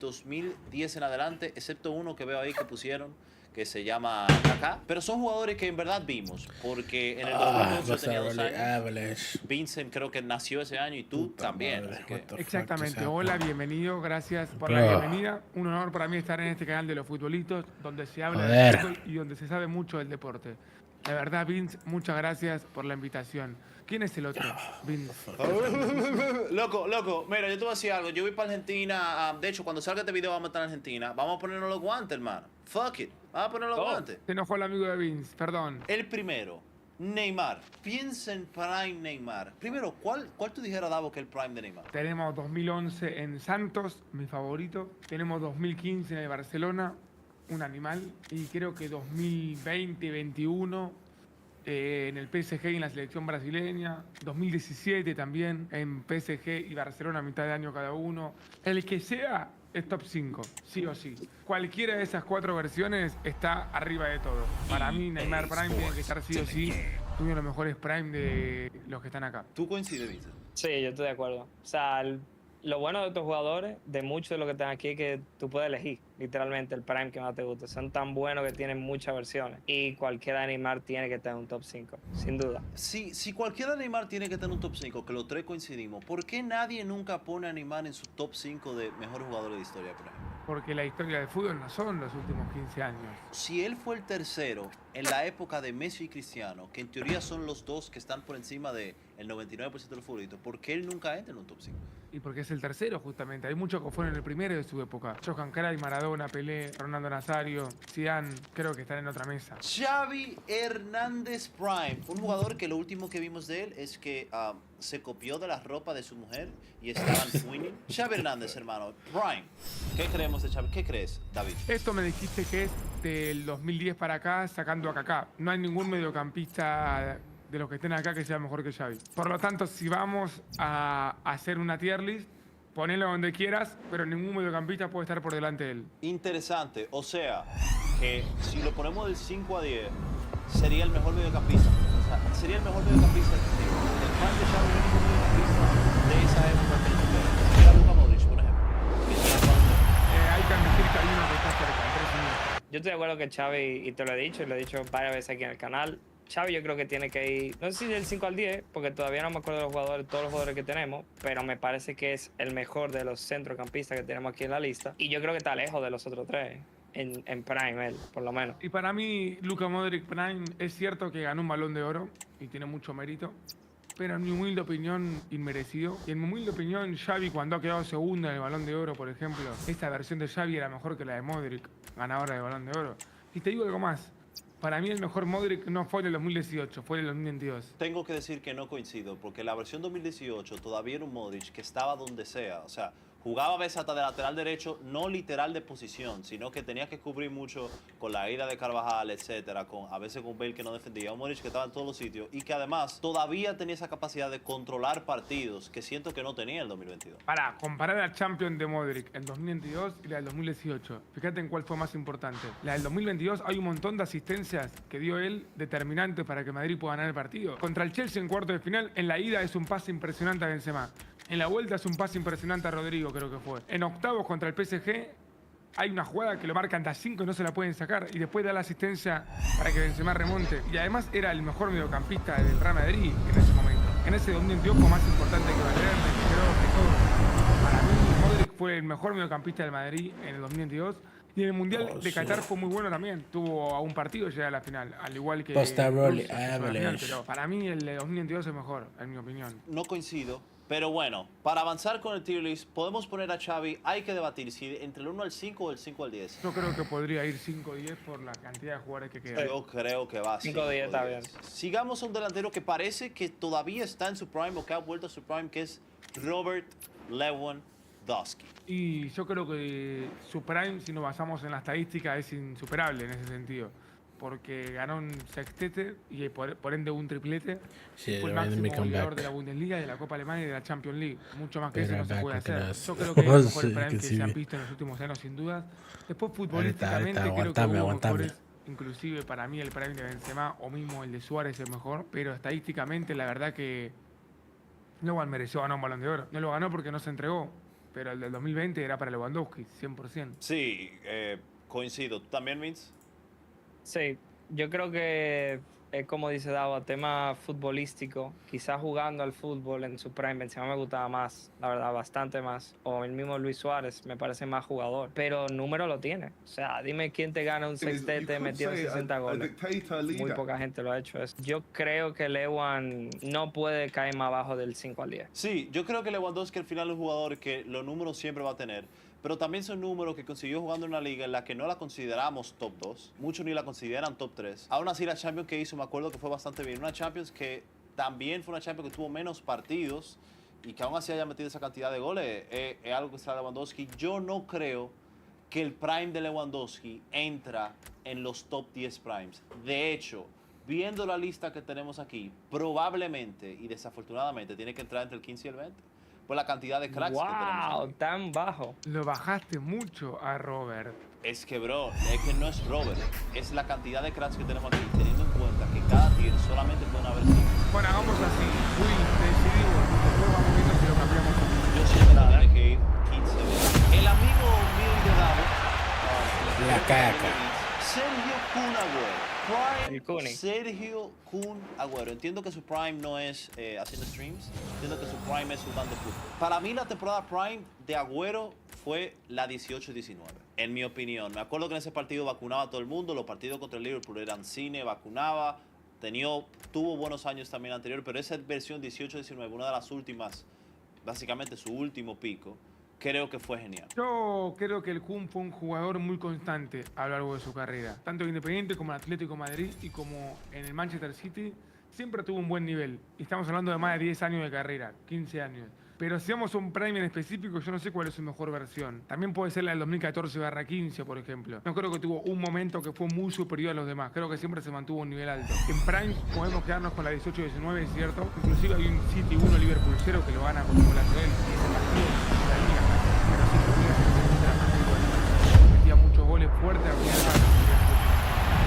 2010 en adelante, excepto uno que veo ahí que pusieron, que se llama Kaká. Pero son jugadores que en verdad vimos, porque en el 2002 yo tenía 2 años. Vincent creo que nació ese año y tú también. Así que... Exactamente. Hola, bienvenido. Gracias por la bienvenida. Un honor para mí estar en este canal de los futbolitos, donde se habla de fútbol y donde se sabe mucho del deporte. La verdad, Vince, muchas gracias por la invitación. ¿Quién es el otro? Vince. Loco, mira, yo te voy a decir algo. Yo voy para Argentina. De hecho, cuando salga este video vamos a estar en Argentina. Vamos a ponernos los guantes, hermano. Fuck it. Vamos a poner los guantes. Se enojó el amigo de Vince, perdón. El primero, Neymar. Piensa en Prime Neymar. Primero, ¿cuál tú dijeras, Davo, que es el Prime de Neymar? Tenemos 2011 en Santos, mi favorito. Tenemos 2015 en el Barcelona, un animal. Y creo que 2020-21 en el PSG y en la selección brasileña. 2017 también en PSG y Barcelona, mitad de año cada uno. El que sea es top 5, sí o sí. Cualquiera de esas 4 versiones está arriba de todo. Para mí, Neymar Prime tiene que estar sí o sí. Uno de los mejores Prime de los que están acá. ¿Tú coincides, Vincent? Sí, yo estoy de acuerdo. O sea, lo bueno de estos jugadores, de muchos de los que están aquí, es que tú puedes elegir literalmente el Prime que más te guste. Son tan buenos que tienen muchas versiones. Y cualquiera de Neymar tiene que estar en un top 5, sin duda. Si cualquiera de Neymar tiene que tener un top 5, que los tres coincidimos, ¿por qué nadie nunca pone a Neymar en su top 5 de mejores jugadores de historia, por ejemplo? Porque la historia del fútbol no son los últimos 15 años. Si él fue el tercero en la época de Messi y Cristiano, que en teoría son los dos que están por encima del 99% de los futbolistas, ¿por qué él nunca entra en un top 5? Y porque es el tercero, justamente. Hay muchos que fueron el primero de su época. Johan Cruyff, Maradona, Pelé, Ronaldo Nazario, Zidane, creo que están en otra mesa. Xavi Hernández Prime, un jugador que lo último que vimos de él es que se copió de la ropa de su mujer y estaban winning. Xavi Hernández, hermano, Prime. ¿Qué creemos de Xavi? ¿Qué crees, David? Esto me dijiste que es del 2010 para acá, sacando a Kaká. No hay ningún mediocampista de los que estén acá que sea mejor que Xavi. Por lo tanto, si vamos a hacer una tier list, ponelo donde quieras, pero ningún mediocampista puede estar por delante de él. Interesante, o sea, que si lo ponemos del 5 a 10, sería el mejor mediocampista. O sea, sería el mejor mediocampista del Prime de Xavi es el mejor mediocampista de esa época que él tuviera. Era Luka Modric, por ejemplo. Hay que admitir que hay uno que está cerca, en 3 minutos. Yo estoy de acuerdo que Xavi, y te lo he dicho varias veces aquí en el canal, Xavi yo creo que tiene que ir, no sé si del 5 al 10, porque todavía no me acuerdo de los jugadores, todos los jugadores que tenemos, pero me parece que es el mejor de los centrocampistas que tenemos aquí en la lista. Y yo creo que está lejos de los otros 3, en Prime, él, por lo menos. Y para mí, Luka Modric Prime, es cierto que ganó un Balón de Oro y tiene mucho mérito, pero en mi humilde opinión, inmerecido. Y en mi humilde opinión, Xavi, cuando ha quedado segundo en el Balón de Oro, por ejemplo, esta versión de Xavi era mejor que la de Modric, ganadora del Balón de Oro. Y te digo algo más. Para mí el mejor Modric no fue en el 2018, fue en el 2022. Tengo que decir que no coincido, porque la versión 2018 todavía era un Modric que estaba donde sea. O sea, jugaba a veces hasta de lateral derecho, no literal de posición, sino que tenía que cubrir mucho con la ida de Carvajal, etcétera, a veces con Bale que no defendía. Un Modric que estaba en todos los sitios y que además todavía tenía esa capacidad de controlar partidos que siento que no tenía en el 2022. Para comparar la Champions de Modric en 2022 y la del 2018, fíjate en cuál fue más importante. La del 2022 hay un montón de asistencias que dio él determinantes para que Madrid pueda ganar el partido. Contra el Chelsea en cuarto de final, en la ida es un pase impresionante a Benzema. En la vuelta es un pase impresionante a Rodrigo, creo que fue. En octavos contra el PSG hay una jugada que lo marcan hasta 5 y no se la pueden sacar. Y después da la asistencia para que Benzema remonte. Y además era el mejor mediocampista del Real Madrid en ese momento. En ese 2022 fue más importante que Valverde, que todo. Para mí, Modric fue el mejor mediocampista del Madrid en el 2022. Y en el Mundial de Qatar fue muy bueno también. Tuvo a un partido y llega a la final. Al igual que final, pero para mí el de 2022 es mejor, en mi opinión. No coincido. Pero bueno, para avanzar con el tier list, podemos poner a Xavi, hay que debatir si entre el 1 al 5 o el 5 al 10. Yo creo que podría ir 5 o 10 por la cantidad de jugadores que quedan. Yo creo que va 5 o 10 está bien. Sigamos a un delantero que parece que todavía está en su prime o que ha vuelto a su prime, que es Robert Lewandowski. Y yo creo que su prime, si nos basamos en la estadística, es insuperable en ese sentido. Porque ganó un sextete y por ende un triplete. Sí, fue el máximo goleador de la Bundesliga, de la Copa Alemana y de la Champions League. Mucho más que eso no se puede hacer. Yo creo que es el mejor prime que se ha visto en los últimos años, sin dudas. Después, futbolísticamente, creo que hubo mejores. Inclusive para mí el prime de Benzema o mismo el de Suárez es el mejor. Pero estadísticamente, la verdad que Lewandowski mereció ganar un Balón de Oro. No lo ganó porque no se entregó. pero el del 2020 era para Lewandowski, 100%. Sí, coincido. ¿Tú también, Vince? Sí, yo creo que es como dice Dava, tema futbolístico. Quizás jugando al fútbol en su prime, Benzema me gustaba más, la verdad, bastante más. O el mismo Luis Suárez me parece más jugador. Pero número lo tiene. O sea, dime quién te gana un sextete metiendo 60 goles. Muy poca gente lo ha hecho eso. Yo creo que Lewan no puede caer más abajo del 5 al 10. Sí, yo creo que Lewandowski al final es un jugador que los números siempre va a tener, pero también son números que consiguió jugando en una liga en la que no la consideramos top 2, muchos ni la consideran top 3. Aún así la Champions que hizo me acuerdo que fue bastante bien, una Champions que también fue una Champions que tuvo menos partidos y que aún así haya metido esa cantidad de goles, es algo que está Lewandowski. Yo no creo que el prime de Lewandowski entra en los top 10 primes. De hecho, viendo la lista que tenemos aquí, probablemente y desafortunadamente tiene que entrar entre el 15 y el 20 por la cantidad de cracks que tenemos ¡Wow! aquí. Tan bajo. Lo bajaste mucho a Robert. Es que, bro, es que no es Robert, es la cantidad de cracks que tenemos aquí, teniendo en cuenta que cada tier solamente pueden haber 5. Bueno, hagamos así. Will, decidimos. Después vamos viendo si lo cambiamos. Yo siempre tiene que ir 15 veces. El amigo mío de Davo, La caca. Sergio Kun Agüero. El Kuni. Sergio Kun Agüero. Entiendo que su prime no es haciendo streams. Entiendo que su prime es jugando fútbol. Para mí la temporada prime de Agüero fue la 18-19. En mi opinión. Me acuerdo que en ese partido vacunaba a todo el mundo. Los partidos contra el Liverpool eran cine, vacunaba. Tuvo buenos años también anterior. Pero esa versión 18-19, una de las últimas, básicamente su último pico, creo que fue genial. Yo creo que el Kun fue un jugador muy constante a lo largo de su carrera. Tanto en Independiente como en Atlético de Madrid y como en el Manchester City, siempre tuvo un buen nivel. Y estamos hablando de más de 10 años de carrera, 15 años. Pero si vamos a un prime en específico, yo no sé cuál es su mejor versión. También puede ser la del 2014-15, por ejemplo. No creo que tuvo un momento que fue muy superior a los demás. Creo que siempre se mantuvo a un nivel alto. En prime podemos quedarnos con la 18-19, es cierto. Inclusive hay un City 1, Liverpool 0 que lo gana con un golazo de él. Y ese partido la liga. Pero sí, metía muchos goles fuertes.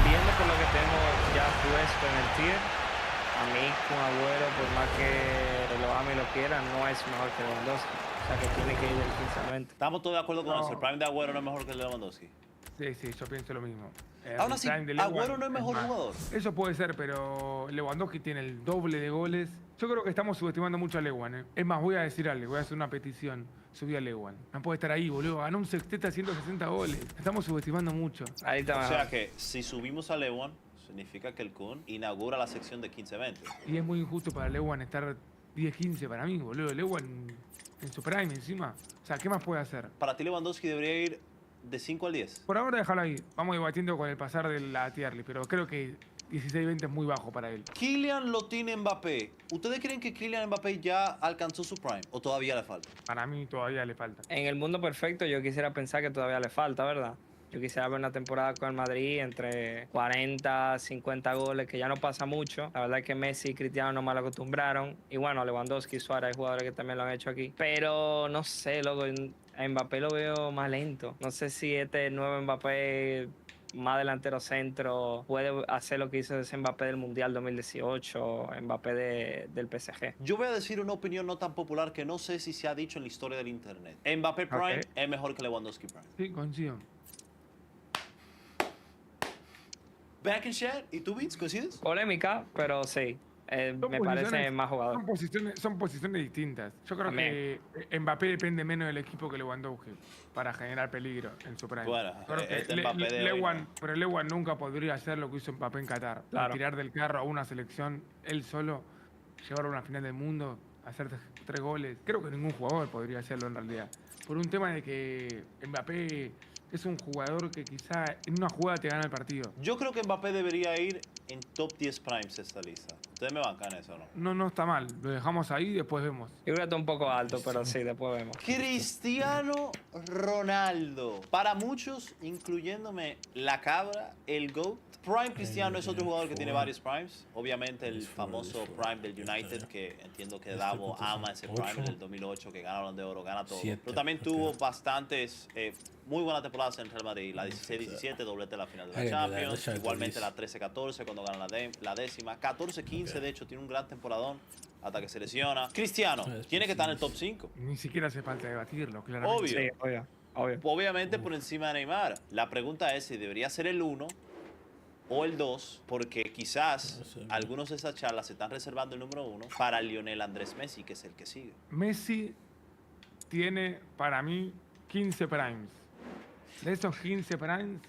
Viendo por lo que tenemos ya puesto en el tier, a mí con Agüero, por más que lo ame y lo quiera, no es mejor que Lewandowski. O sea que tiene que ir del 15 al 20. Estamos todos de acuerdo con No. eso. El prime de Agüero no es mejor que el de Lewandowski. Sí, yo pienso lo mismo. Aún El así, prime de Lewan Agüero no es mejor más. jugador. Eso puede ser, pero Lewandowski tiene el doble de goles. Yo creo que estamos subestimando mucho a Lewan, ¿eh? Es más, voy a decir algo, voy a hacer una petición. Subí a Lewan. No puede estar ahí, boludo. Ganó un sextete a 160 goles. Estamos subestimando mucho. Ahí está O mejor. sea que si subimos a Lewan, significa que el Kun inaugura la sección de 15-20. Y es muy injusto para Lewan estar 10-15 para mí, boludo. Lewan en su prime encima. O sea, ¿qué más puede hacer? Para ti Lewandowski debería ir de 5 al 10. Por ahora déjalo ahí. Vamos debatiendo con el pasar de la tier list, pero creo que 16-20 es muy bajo para él. Kylian lo tiene Mbappé. ¿Ustedes creen que Kylian Mbappé ya alcanzó su prime o todavía le falta? Para mí todavía le falta. En el mundo perfecto yo quisiera pensar que todavía le falta, ¿verdad? Yo quisiera ver una temporada con el Madrid entre 40, 50 goles, que ya no pasa mucho. La verdad es que Messi y Cristiano no mal acostumbraron. Y bueno, Lewandowski y Suárez hay jugadores que también lo han hecho aquí. Pero no sé, loco, a Mbappé lo veo más lento. No sé si este nuevo Mbappé, más delantero centro, puede hacer lo que hizo ese Mbappé del Mundial 2018, Mbappé del PSG. Yo voy a decir una opinión no tan popular que no sé si se ha dicho en la historia del internet. Mbappé prime Ok. es mejor que Lewandowski prime. Sí, coincido. Back in chat. ¿Y tú, Vince, coincides? Polémica, pero sí. Son Me parece posiciones- más jugador. Son posiciones distintas. Yo creo También. que Mbappé depende menos del equipo que Lewandowski para generar peligro en su prime. Bueno, Creo que este Mbappé de hoy, ¿no? Pero Lewan nunca podría hacer lo que hizo Mbappé en Qatar. Claro. Tirar del carro a una selección él solo, llevarlo a una final del mundo, hacer 3 goles. Creo que ningún jugador podría hacerlo en realidad. Por un tema de que Mbappé es un jugador que quizá en una jugada te gana el partido. Yo creo que Mbappé debería ir en top 10 primes esta lista. ¿Ustedes me bancan eso o no? No está mal. Lo dejamos ahí y después vemos. Yo creo que está un poco alto, pero sí, después vemos. Cristiano Ronaldo. Para muchos, incluyéndome la cabra, el GOAT. Prime Cristiano es otro jugador que tiene varios primes. Obviamente el famoso prime del United, que entiendo que Davo ama ese prime del 2008, que gana Balón de Oro, gana todo. Pero también tuvo bastantes muy buena temporada en el Real Madrid. La 16-17, doblete en la final de la Ay, Champions. la Igualmente la Champions. 13-14 cuando gana la décima. 14-15, de hecho, tiene un gran temporadón hasta que se lesiona. Cristiano, tiene que estar en el top 5. Ni siquiera hace falta debatirlo, claramente. Obvio. Sí, obvio. Obviamente por encima de Neymar. La pregunta es si debería ser el 1 o el 2, porque quizás No sé. algunos de esas charlas se están reservando el número 1 para Lionel Andrés Messi, que es el que sigue. Messi tiene, para mí, 15 primes. De esos 15 primes,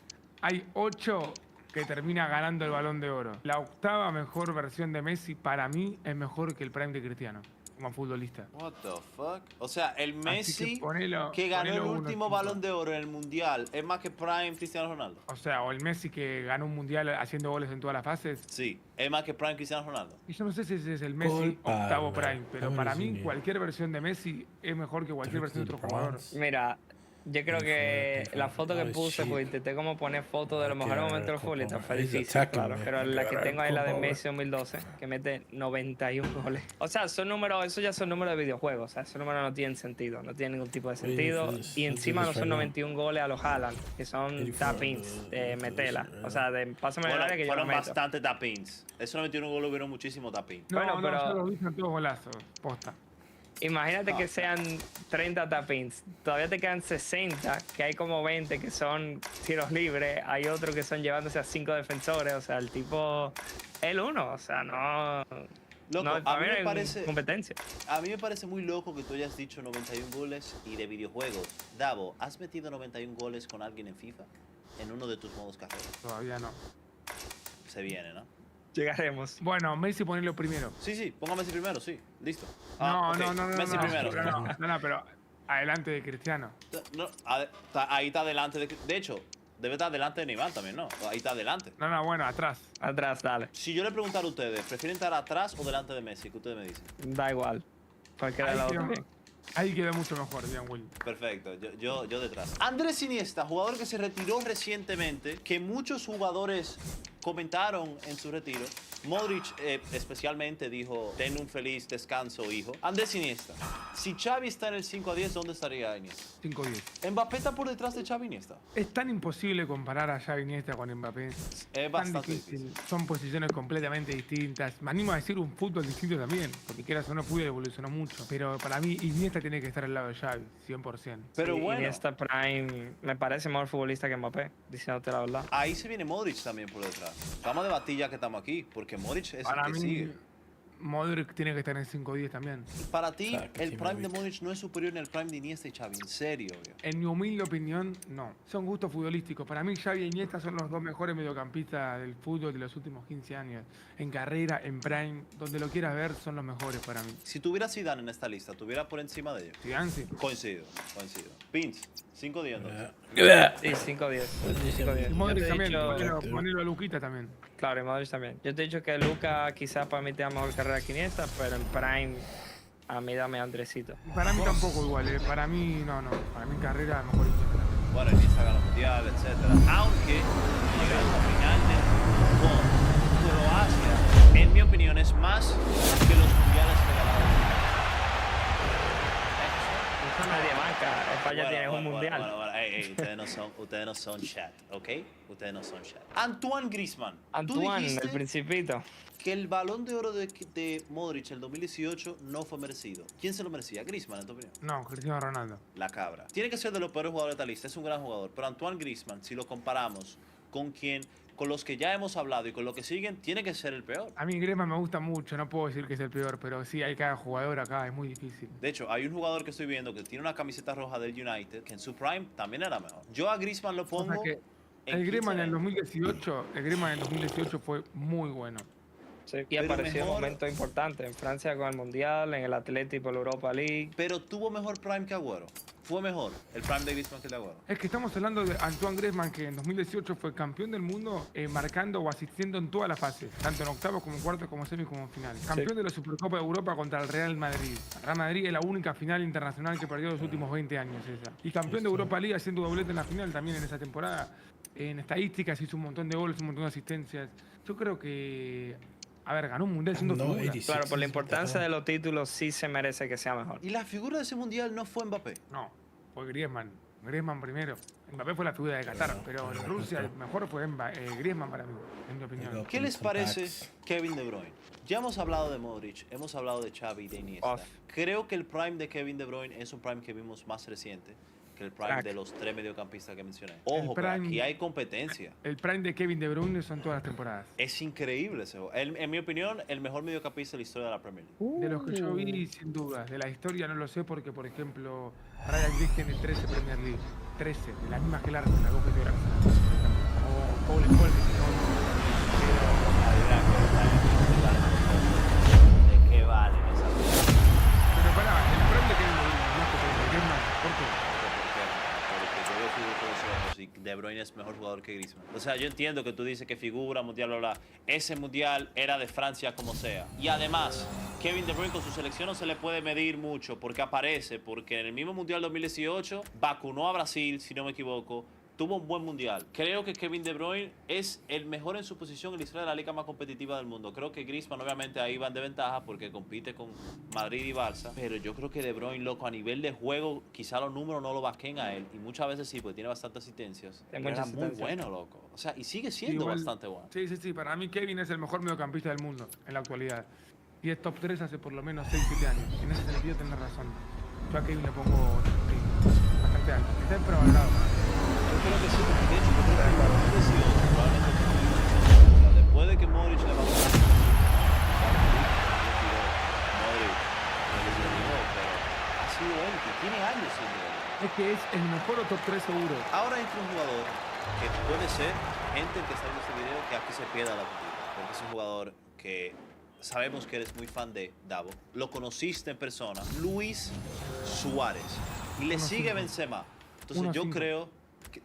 hay 8 que termina ganando el Balón de Oro. La octava mejor versión de Messi, para mí, es mejor que el prime de Cristiano, como futbolista. What the fuck? O sea, el Así Messi ponelo que ganó el uno, último cinco. Balón de Oro en el Mundial es más que Prime Cristiano Ronaldo. O sea, o el Messi que ganó un mundial haciendo goles en todas las fases. Sí, es más que Prime Cristiano Ronaldo. Y yo no sé si ese es el Messi Culpa, octavo man. prime, pero Dame para el mí cine. cualquier versión de Messi es mejor que cualquier versión de otro jugador. Mira, yo creo que la foto que puse, pues intenté como poner fotos de los mejores momentos de los futbolistas, fue difícil, claro, pero la que tengo ahí es la de Messi 2012, que mete 91 goles. O sea, son números, eso ya son números de videojuegos, o sea, esos números no tienen sentido, no tienen ningún tipo de sentido, y encima no son 91 goles a los Haaland, que son tap-ins de metela, o sea, de pásame el área que yo lo Fueron meto. bastante tapins. Esos 91 goles hubieron muchísimo tapins. No, Bueno, no, pero- yo los vi son todos golazos, posta. Imagínate que sean 30 tap-ins, todavía te quedan 60, que hay como 20 que son tiros libres, hay otros que son llevándose a 5 defensores, o sea, el tipo, el uno, o sea, no... Loco, no, a para mí mí no me hay parece... competencia. A mí me parece muy loco que tú hayas dicho 91 goles y de videojuegos. Davo, ¿has metido 91 goles con alguien en FIFA? En uno de tus modos carrera. Todavía no. Se viene, ¿no? Llegaremos. Bueno, Messi ponerlo primero. Sí, ponga Messi primero, sí. Listo. No, Ok, no, Messi no, primero. No, pero adelante de Cristiano. No, ahí está delante. De hecho, debe estar delante de Neymar también, ¿no? Ahí está delante. No, bueno, atrás. Atrás, dale. Si yo le preguntara a ustedes, ¿prefieren estar atrás o delante de Messi? ¿Qué ustedes me dicen? Da igual. Cualquiera de Ahí los quedó, dos. ahí quedó mucho mejor, bien, Will. Perfecto, yo detrás. Andrés Iniesta, jugador que se retiró recientemente, que muchos jugadores comentaron en su retiro. Modric especialmente dijo, ten un feliz descanso, hijo. Andrés Iniesta, si Xavi está en el 5-10, ¿dónde estaría Iniesta? 5-10. ¿Mbappé está por detrás de Xavi Iniesta? Es tan imposible comparar a Xavi Iniesta con Mbappé. Es Tan bastante difícil. difícil. Son posiciones completamente distintas. Me animo a decir un fútbol distinto también, porque quieras o no, fútbol evolucionó mucho. Pero para mí, Iniesta tiene que estar al lado de Xavi, 100%. Pero Sí, bueno, Iniesta Prime me parece mejor futbolista que Mbappé, diciéndote la verdad. ahí se viene Modric también por detrás. Vamos a debatir ya que estamos aquí, porque Modric es Para el que mí, sigue. Modric tiene que estar en 5-10 también. Para ti, Exacto, el sí, prime de Modric. Modric no es superior ni al prime de Iniesta y Xavi. En serio, viejo. En mi humilde opinión, no. Son gustos futbolísticos. Para mí, Xavi e Iniesta son los dos mejores mediocampistas del fútbol de los últimos 15 años. En carrera, en prime, donde lo quieras ver, son los mejores para mí. Si tuviera Zidane en esta lista, ¿tuviera por encima de ellos? Zidane, sí. Coincido. Pins, 5-10 entonces. Sí, 5-10. 5-10. Y Modric Yo te he también. dicho- Ponelo a Luquita también. Claro, y Modric también. Yo te he dicho que Luca quizás para mí tenga mejor carrera que Iniesta, pero en Prime a mí dame a Andresito. Y para mí tampoco igual. Para mí, no. Para mí, carrera, mejor Iniesta. Bueno, Iniesta ganó mundial, etc. Aunque llegando a final con Croacia, en mi opinión, es más que los mundiales regalados. Nadie banca, España tiene un mundial. Bueno, ey, ustedes no son chat, ¿ok? Ustedes no son chat. Antoine Griezmann. Tú Antoine, dijiste el principito. que el Balón de Oro de Modric el 2018 no fue merecido. ¿Quién se lo merecía? Griezmann, en tu opinión. No, Cristiano Ronaldo. La cabra. Tiene que ser de los peores jugadores de esta lista. Es un gran jugador. Pero Antoine Griezmann, si lo comparamos con los que ya hemos hablado y con los que siguen, tiene que ser el peor. A mí Griezmann me gusta mucho. No puedo decir que es el peor, pero sí hay cada jugador acá. Es muy difícil. De hecho, hay un jugador que estoy viendo que tiene una camiseta roja del United, que en su prime también era mejor. Yo a Griezmann lo O sea pongo que en el Griezmann en 15. el 2018 fue muy bueno. Sí, y Pero apareció en mejor- momentos importantes. En Francia con el Mundial, en el Atlético, la Europa League. Pero tuvo mejor prime que Agüero. Fue mejor el prime de Griezmann que el de Agüero. Es que estamos hablando de Antoine Griezmann, que en 2018 fue campeón del mundo, marcando o asistiendo en todas las fases, tanto en octavos como cuartos, como semis, como final. Campeón de la Supercopa de Europa contra el Real Madrid. El Real Madrid es la única final internacional que perdió en los últimos 20 años esa. Y campeón de Europa League haciendo doblete en la final también en esa temporada. En estadísticas hizo un montón de goles, un montón de asistencias. Yo creo que... A ver, ganó un mundial siendo No, figura. 86. Claro, por la importancia de los títulos sí se merece que sea mejor. Y la figura de ese mundial no fue Mbappé. No, fue Griezmann. Griezmann primero. Mbappé fue la figura de Qatar, pero en Rusia el mejor fue Griezmann para mí, en mi opinión. ¿Qué les parece Kevin De Bruyne? Ya hemos hablado de Modric, hemos hablado de Xavi y de Iniesta. Off. Creo que el prime de Kevin De Bruyne es un prime que vimos más reciente que el prime Crack. de los 3 mediocampistas que mencioné. Ojo, que prime- aquí hay competencia. El prime de Kevin De Bruyne son todas las temporadas. Es increíble ese juego. En mi opinión, el mejor mediocampista de la historia de la Premier League. De los que yo vi, sin dudas. De la historia no lo sé porque, por ejemplo, Ryan Giggs tiene 13 Premier League. 13, de las mismas que el Arsenal, algo que el Arsenal. O Paul Scholes, que no. ¿De qué valen esas cosas? Pero pará, el prime de Kevin De Bruyne, más que el de Griezmann, ¿por qué? Porque yo veo fútbol con los ojos y De Bruyne es mejor jugador que Griezmann. O sea, yo entiendo que tú dices que figura, mundial, bla, bla. Ese mundial era de Francia como sea. Y además, Kevin De Bruyne con su selección no se le puede medir mucho porque aparece, porque en el mismo mundial 2018 vacunó a Brasil, si no me equivoco. Tuvo un buen mundial. Creo que Kevin De Bruyne es el mejor en su posición en la historia de la liga más competitiva del mundo. Creo que Griezmann obviamente ahí va en desventaja porque compite con Madrid y Barça. Pero yo creo que De Bruyne, loco, a nivel de juego, quizá los números no lo vaquen a él. Y muchas veces sí, porque tiene bastantes asistencias. Pero muchas era muy asistencias. bueno, loco. O sea, y sigue siendo Igual- bastante bueno. Sí, para mí Kevin es el mejor mediocampista del mundo en la actualidad. Y es top 3 hace por lo menos 6-7 años. En ese sentido tenés razón. Yo a Kevin le pongo bastante alto. Está infravalorado. Yo creo que sí, porque de hecho, yo creo que en 2018 probablemente fue muy difícil. O sea, después de que Modric le bajó, Modric le lesionó, pero ha sido él, que tiene años siendo él. Es que es el mejor o top 3 seguro. Ahora entra un jugador que puede ser gente que está viendo este video que aquí se pierda la partida, porque es un jugador que sabemos que eres muy fan de Davo. Lo conociste en persona, Luis Suárez. Y le 1-5. sigue Benzema. Entonces yo 1-5. creo que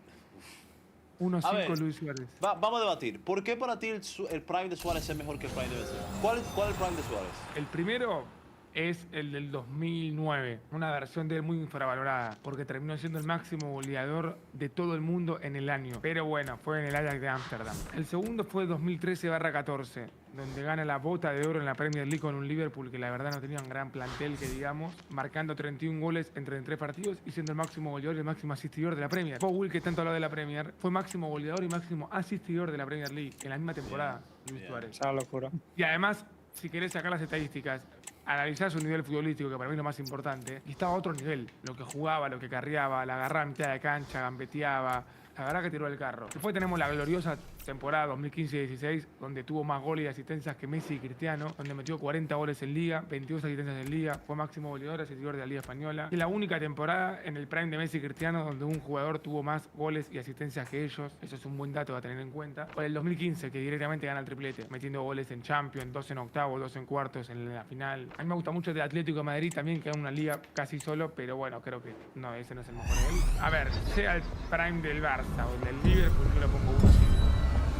1-5 ver. Luis Suárez. vamos a debatir. ¿Por qué para ti el prime de Suárez es mejor que el prime de Benzema? ¿Cuál es el prime de Suárez? El primero es el del 2009, una versión de él muy infravalorada, porque terminó siendo el máximo goleador de todo el mundo en el año. Pero bueno, fue en el Ajax de Ámsterdam. El segundo fue 2013-14, donde gana la bota de oro en la Premier League con un Liverpool que la verdad no tenía un gran plantel, que digamos, marcando 31 goles en 33 partidos y siendo el máximo goleador y el máximo asistidor de la Premier. Paul, que tanto habló de la Premier, fue máximo goleador y máximo asistidor de la Premier League en la misma temporada, Luis Bien. Suárez. Es una locura. Y además, si querés sacar las estadísticas, analizar su nivel futbolístico, que para mí es lo más importante, y estaba a otro nivel. Lo que jugaba, lo que carreaba, la agarraba a mitad de cancha, gambeteaba. La verdad que tiró el carro. Después tenemos la gloriosa temporada 2015-16, donde tuvo más goles y asistencias que Messi y Cristiano, donde metió 40 goles en Liga, 22 asistencias en Liga, fue máximo goleador, asistidor de la Liga Española. Es la única temporada en el prime de Messi y Cristiano donde un jugador tuvo más goles y asistencias que ellos. Eso es un buen dato a tener en cuenta. O el 2015, que directamente gana el triplete, metiendo goles en Champions, 2 en octavos, 2 en cuartos, en la final. A mí me gusta mucho el Atlético de Madrid también, que gana una liga casi solo, pero bueno, creo que no, ese no es el mejor de él. A ver, sea el prime del Barça o el del Liverpool, yo le pongo 1-5.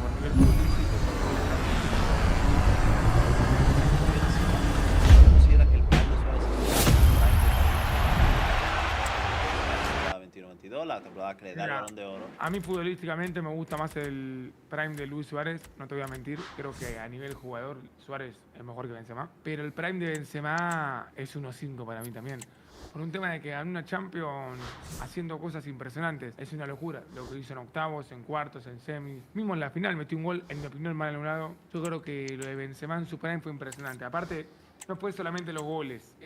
Por nivel futbolístico, Considera que el prime de Suárez es el prime de 21-22, la temporada que le da el Mira, Balón de Oro. a mí futbolísticamente me gusta más el prime de Luis Suárez, no te voy a mentir, creo que a nivel jugador Suárez es mejor que Benzema, pero el prime de Benzema es 1-5 para mí también. Por un tema de que ganó una Champions haciendo cosas impresionantes. Es una locura lo que hizo en octavos, en cuartos, en semis. Mismo en la final metió un gol, en mi opinión, mal anulado. Yo creo que lo de Benzema en su prime fue impresionante. Aparte, no fue solamente los goles,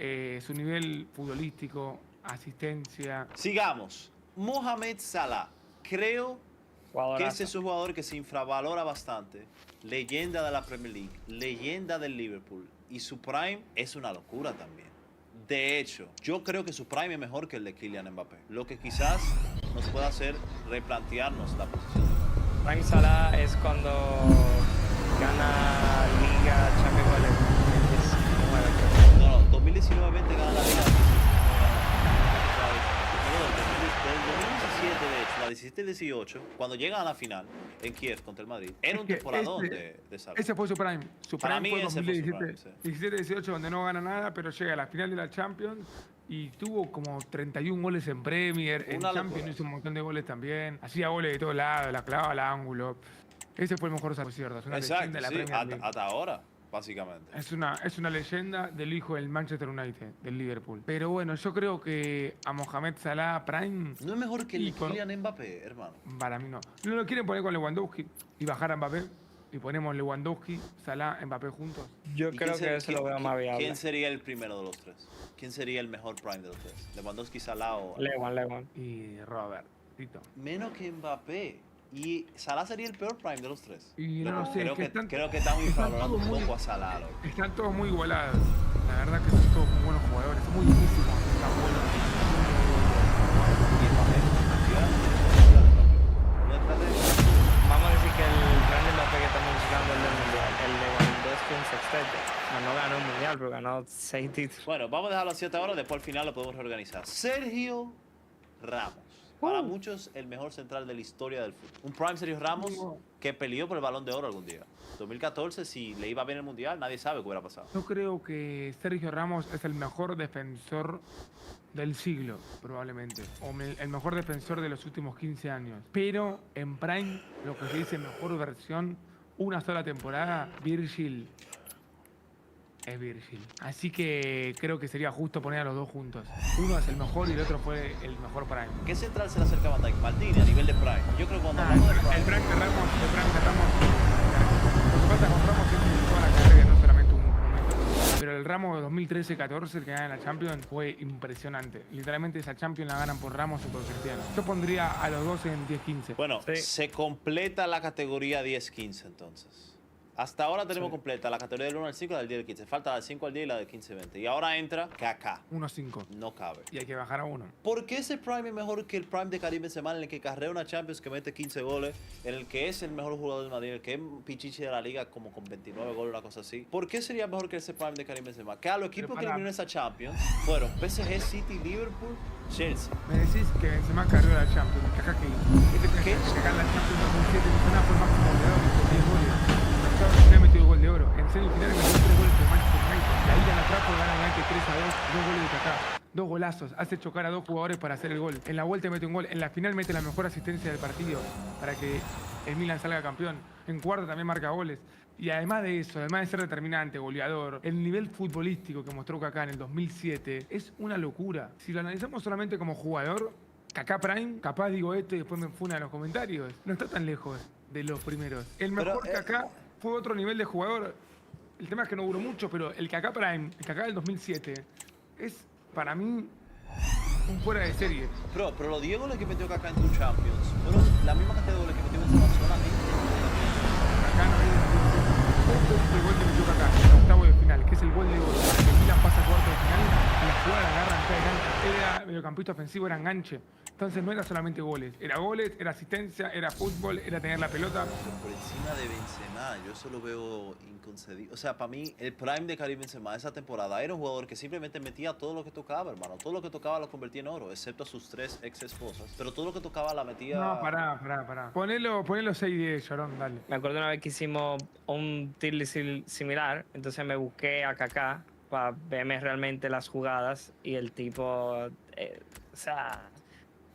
su nivel futbolístico, asistencia. Sigamos. Mohamed Salah. Creo que Jugadorazo. ese es un jugador que se infravalora bastante. Leyenda de la Premier League, leyenda del Liverpool. Y su prime es una locura también. De hecho, yo creo que su prime es mejor que el de Kylian Mbappé. Lo que quizás nos pueda hacer replantearnos la posición de Mbappé. Prime Salah es cuando gana Liga, Champions League. No, 2019-20 gana la Liga. Del 2017, de hecho, la 17-18, cuando llegan a la final en Kiev contra el Madrid, era un Es que temporadón de Salah. Ese fue su prime. Su Para prime mí fue ese fue su 2017, prime, 17-18, donde no gana nada, pero llega a la final de la Champions y tuvo como 31 goles en Premier. En Una Champions locura. hizo un montón de goles también. Hacía goles de todos lados, la clavaba al ángulo. Ese fue el mejor, por cierto. Es una Exacto, leyenda de la sí, Premier League. hasta ahora. básicamente. Es una leyenda del hijo del Manchester United, del Liverpool. Pero bueno, yo creo que a Mohamed Salah Prime, No es mejor que Y el con- Kylian Mbappé, hermano. para mí no. No lo quieren poner con Lewandowski y bajar a Mbappé. Y ponemos Lewandowski, Salah, Mbappé juntos. Yo ¿Y creo quién que eso lo veo más viable. ¿Quién sería el primero de los tres? ¿Quién sería el mejor prime de los tres? ¿Lewandowski, Salah o...? Lewan. Y Robert, Tito. Menos que Mbappé. Y Salah sería el peor prime de los tres. Y no lo sé, creo, es que están- creo que estamos están infravalorando todos un muy- poco a Salah, loco. Están todos muy igualados. La verdad que son todos muy buenos jugadores. Es muy difícil cuando están buenos. Y Mbappé. No está de- Vamos a decir que el grande Mbappé que estamos buscando es el del Mundial. El Lewandowski un sextete. O sea, no ganó el Mundial, pero ganó 6 títulos. Bueno, vamos a dejarlo así hasta ahora, después al final lo podemos reorganizar. Sergio Ramos. Para muchos, el mejor central de la historia del fútbol. Un prime Sergio Ramos que peleó por el Balón de Oro algún día. 2014, si le iba bien el Mundial, nadie sabe qué hubiera pasado. Yo creo que Sergio Ramos es el mejor defensor del siglo, probablemente. El mejor defensor de los últimos 15 años. Pero en Prime, lo que se dice mejor versión, una sola temporada, Virgil es Virgil. Así que creo que sería justo poner a los dos juntos. Uno es el mejor y el otro fue el mejor Prime. ¿Qué central se le acerca a Van Dijk? Maldini a nivel de prime. Yo creo que cuando hablamos de El prime... Prime de Ramos, lo que pasa con Ramos es que toda la carrera, no solamente un momento. Pero el Ramos de 2013-14, el que gana en la Champions, fue impresionante. Literalmente esa Champions la ganan por Ramos y por Cristiano. Yo pondría a los dos en 10-15. Bueno, Sí. se completa la categoría 10-15 entonces. Hasta ahora tenemos completa la categoría del 1 al 5 y la del 10 al 15. Falta la del 5 al 10 y la del 15 al 20. Y ahora entra Kaká. 1-5. No cabe. Y hay que bajar a 1. ¿Por qué ese prime es mejor que el prime de Karim Benzema, en el que carrea una Champions, que mete 15 goles, en el que es el mejor jugador del Madrid, en el que es pichichi de la liga como con 29 goles, una cosa así? ¿Por qué sería mejor que ese prime de Karim Benzema? Que a los equipos que eliminaron esa Champions fueron PSG, City, Liverpool, Chelsea. Me decís que Benzema cargó la Champions. ¿Acá qué hizo? ¿Qué te crees? ¿Qué? Que ganar la Champions 2007 Benzema fue el máximo goleador y con 10 goles. Le metió el gol de oro. En semifinales metió 3 goles con Manchester United. La ida la trajo, gana United 3-2, 2 goles de Kaká. 2 golazos, hace chocar a 2 jugadores para hacer el gol. En la vuelta mete un gol, en la final mete la mejor asistencia del partido para que el Milan salga campeón. En cuarto también marca goles. Y además de eso, además de ser determinante, goleador, el nivel futbolístico que mostró Kaká en el 2007 es una locura. Si lo analizamos solamente como jugador, Kaká Prime, capaz digo esto y después me funa en los comentarios, no está tan lejos de los primeros. El mejor Pero, Kaká fue otro nivel de jugador. El tema es que no duró mucho, pero el Kaká Prime, el Kaká del 2007, es para mí un fuera de serie. Pero los 10 goles que metió Kaká en tu Champions fueron la misma cantidad de goles que metió Benzema solamente. Kaká no es el gol que metió Kaká en octavo de final, que es el gol de oro. Que Milan pasa a cuarto de final, y la jugada la agarran cada enganche. Era mediocampista ofensivo, era enganche. Entonces no era solamente goles, era asistencia, era fútbol, era tener la pelota. Pero por encima de Benzema, yo eso lo veo inconcebible. O sea, para mí, el prime de Karim Benzema esa temporada era un jugador que simplemente metía todo lo que tocaba, hermano. Todo lo que tocaba lo convertía en oro, excepto a sus 3 ex esposas. Pero todo lo que tocaba la metía... No, pará. Ponelo 6-10, Llorón, dale. Me acuerdo una vez que hicimos un tier list similar, entonces me busqué a Kaká para verme realmente las jugadas y el tipo, o sea,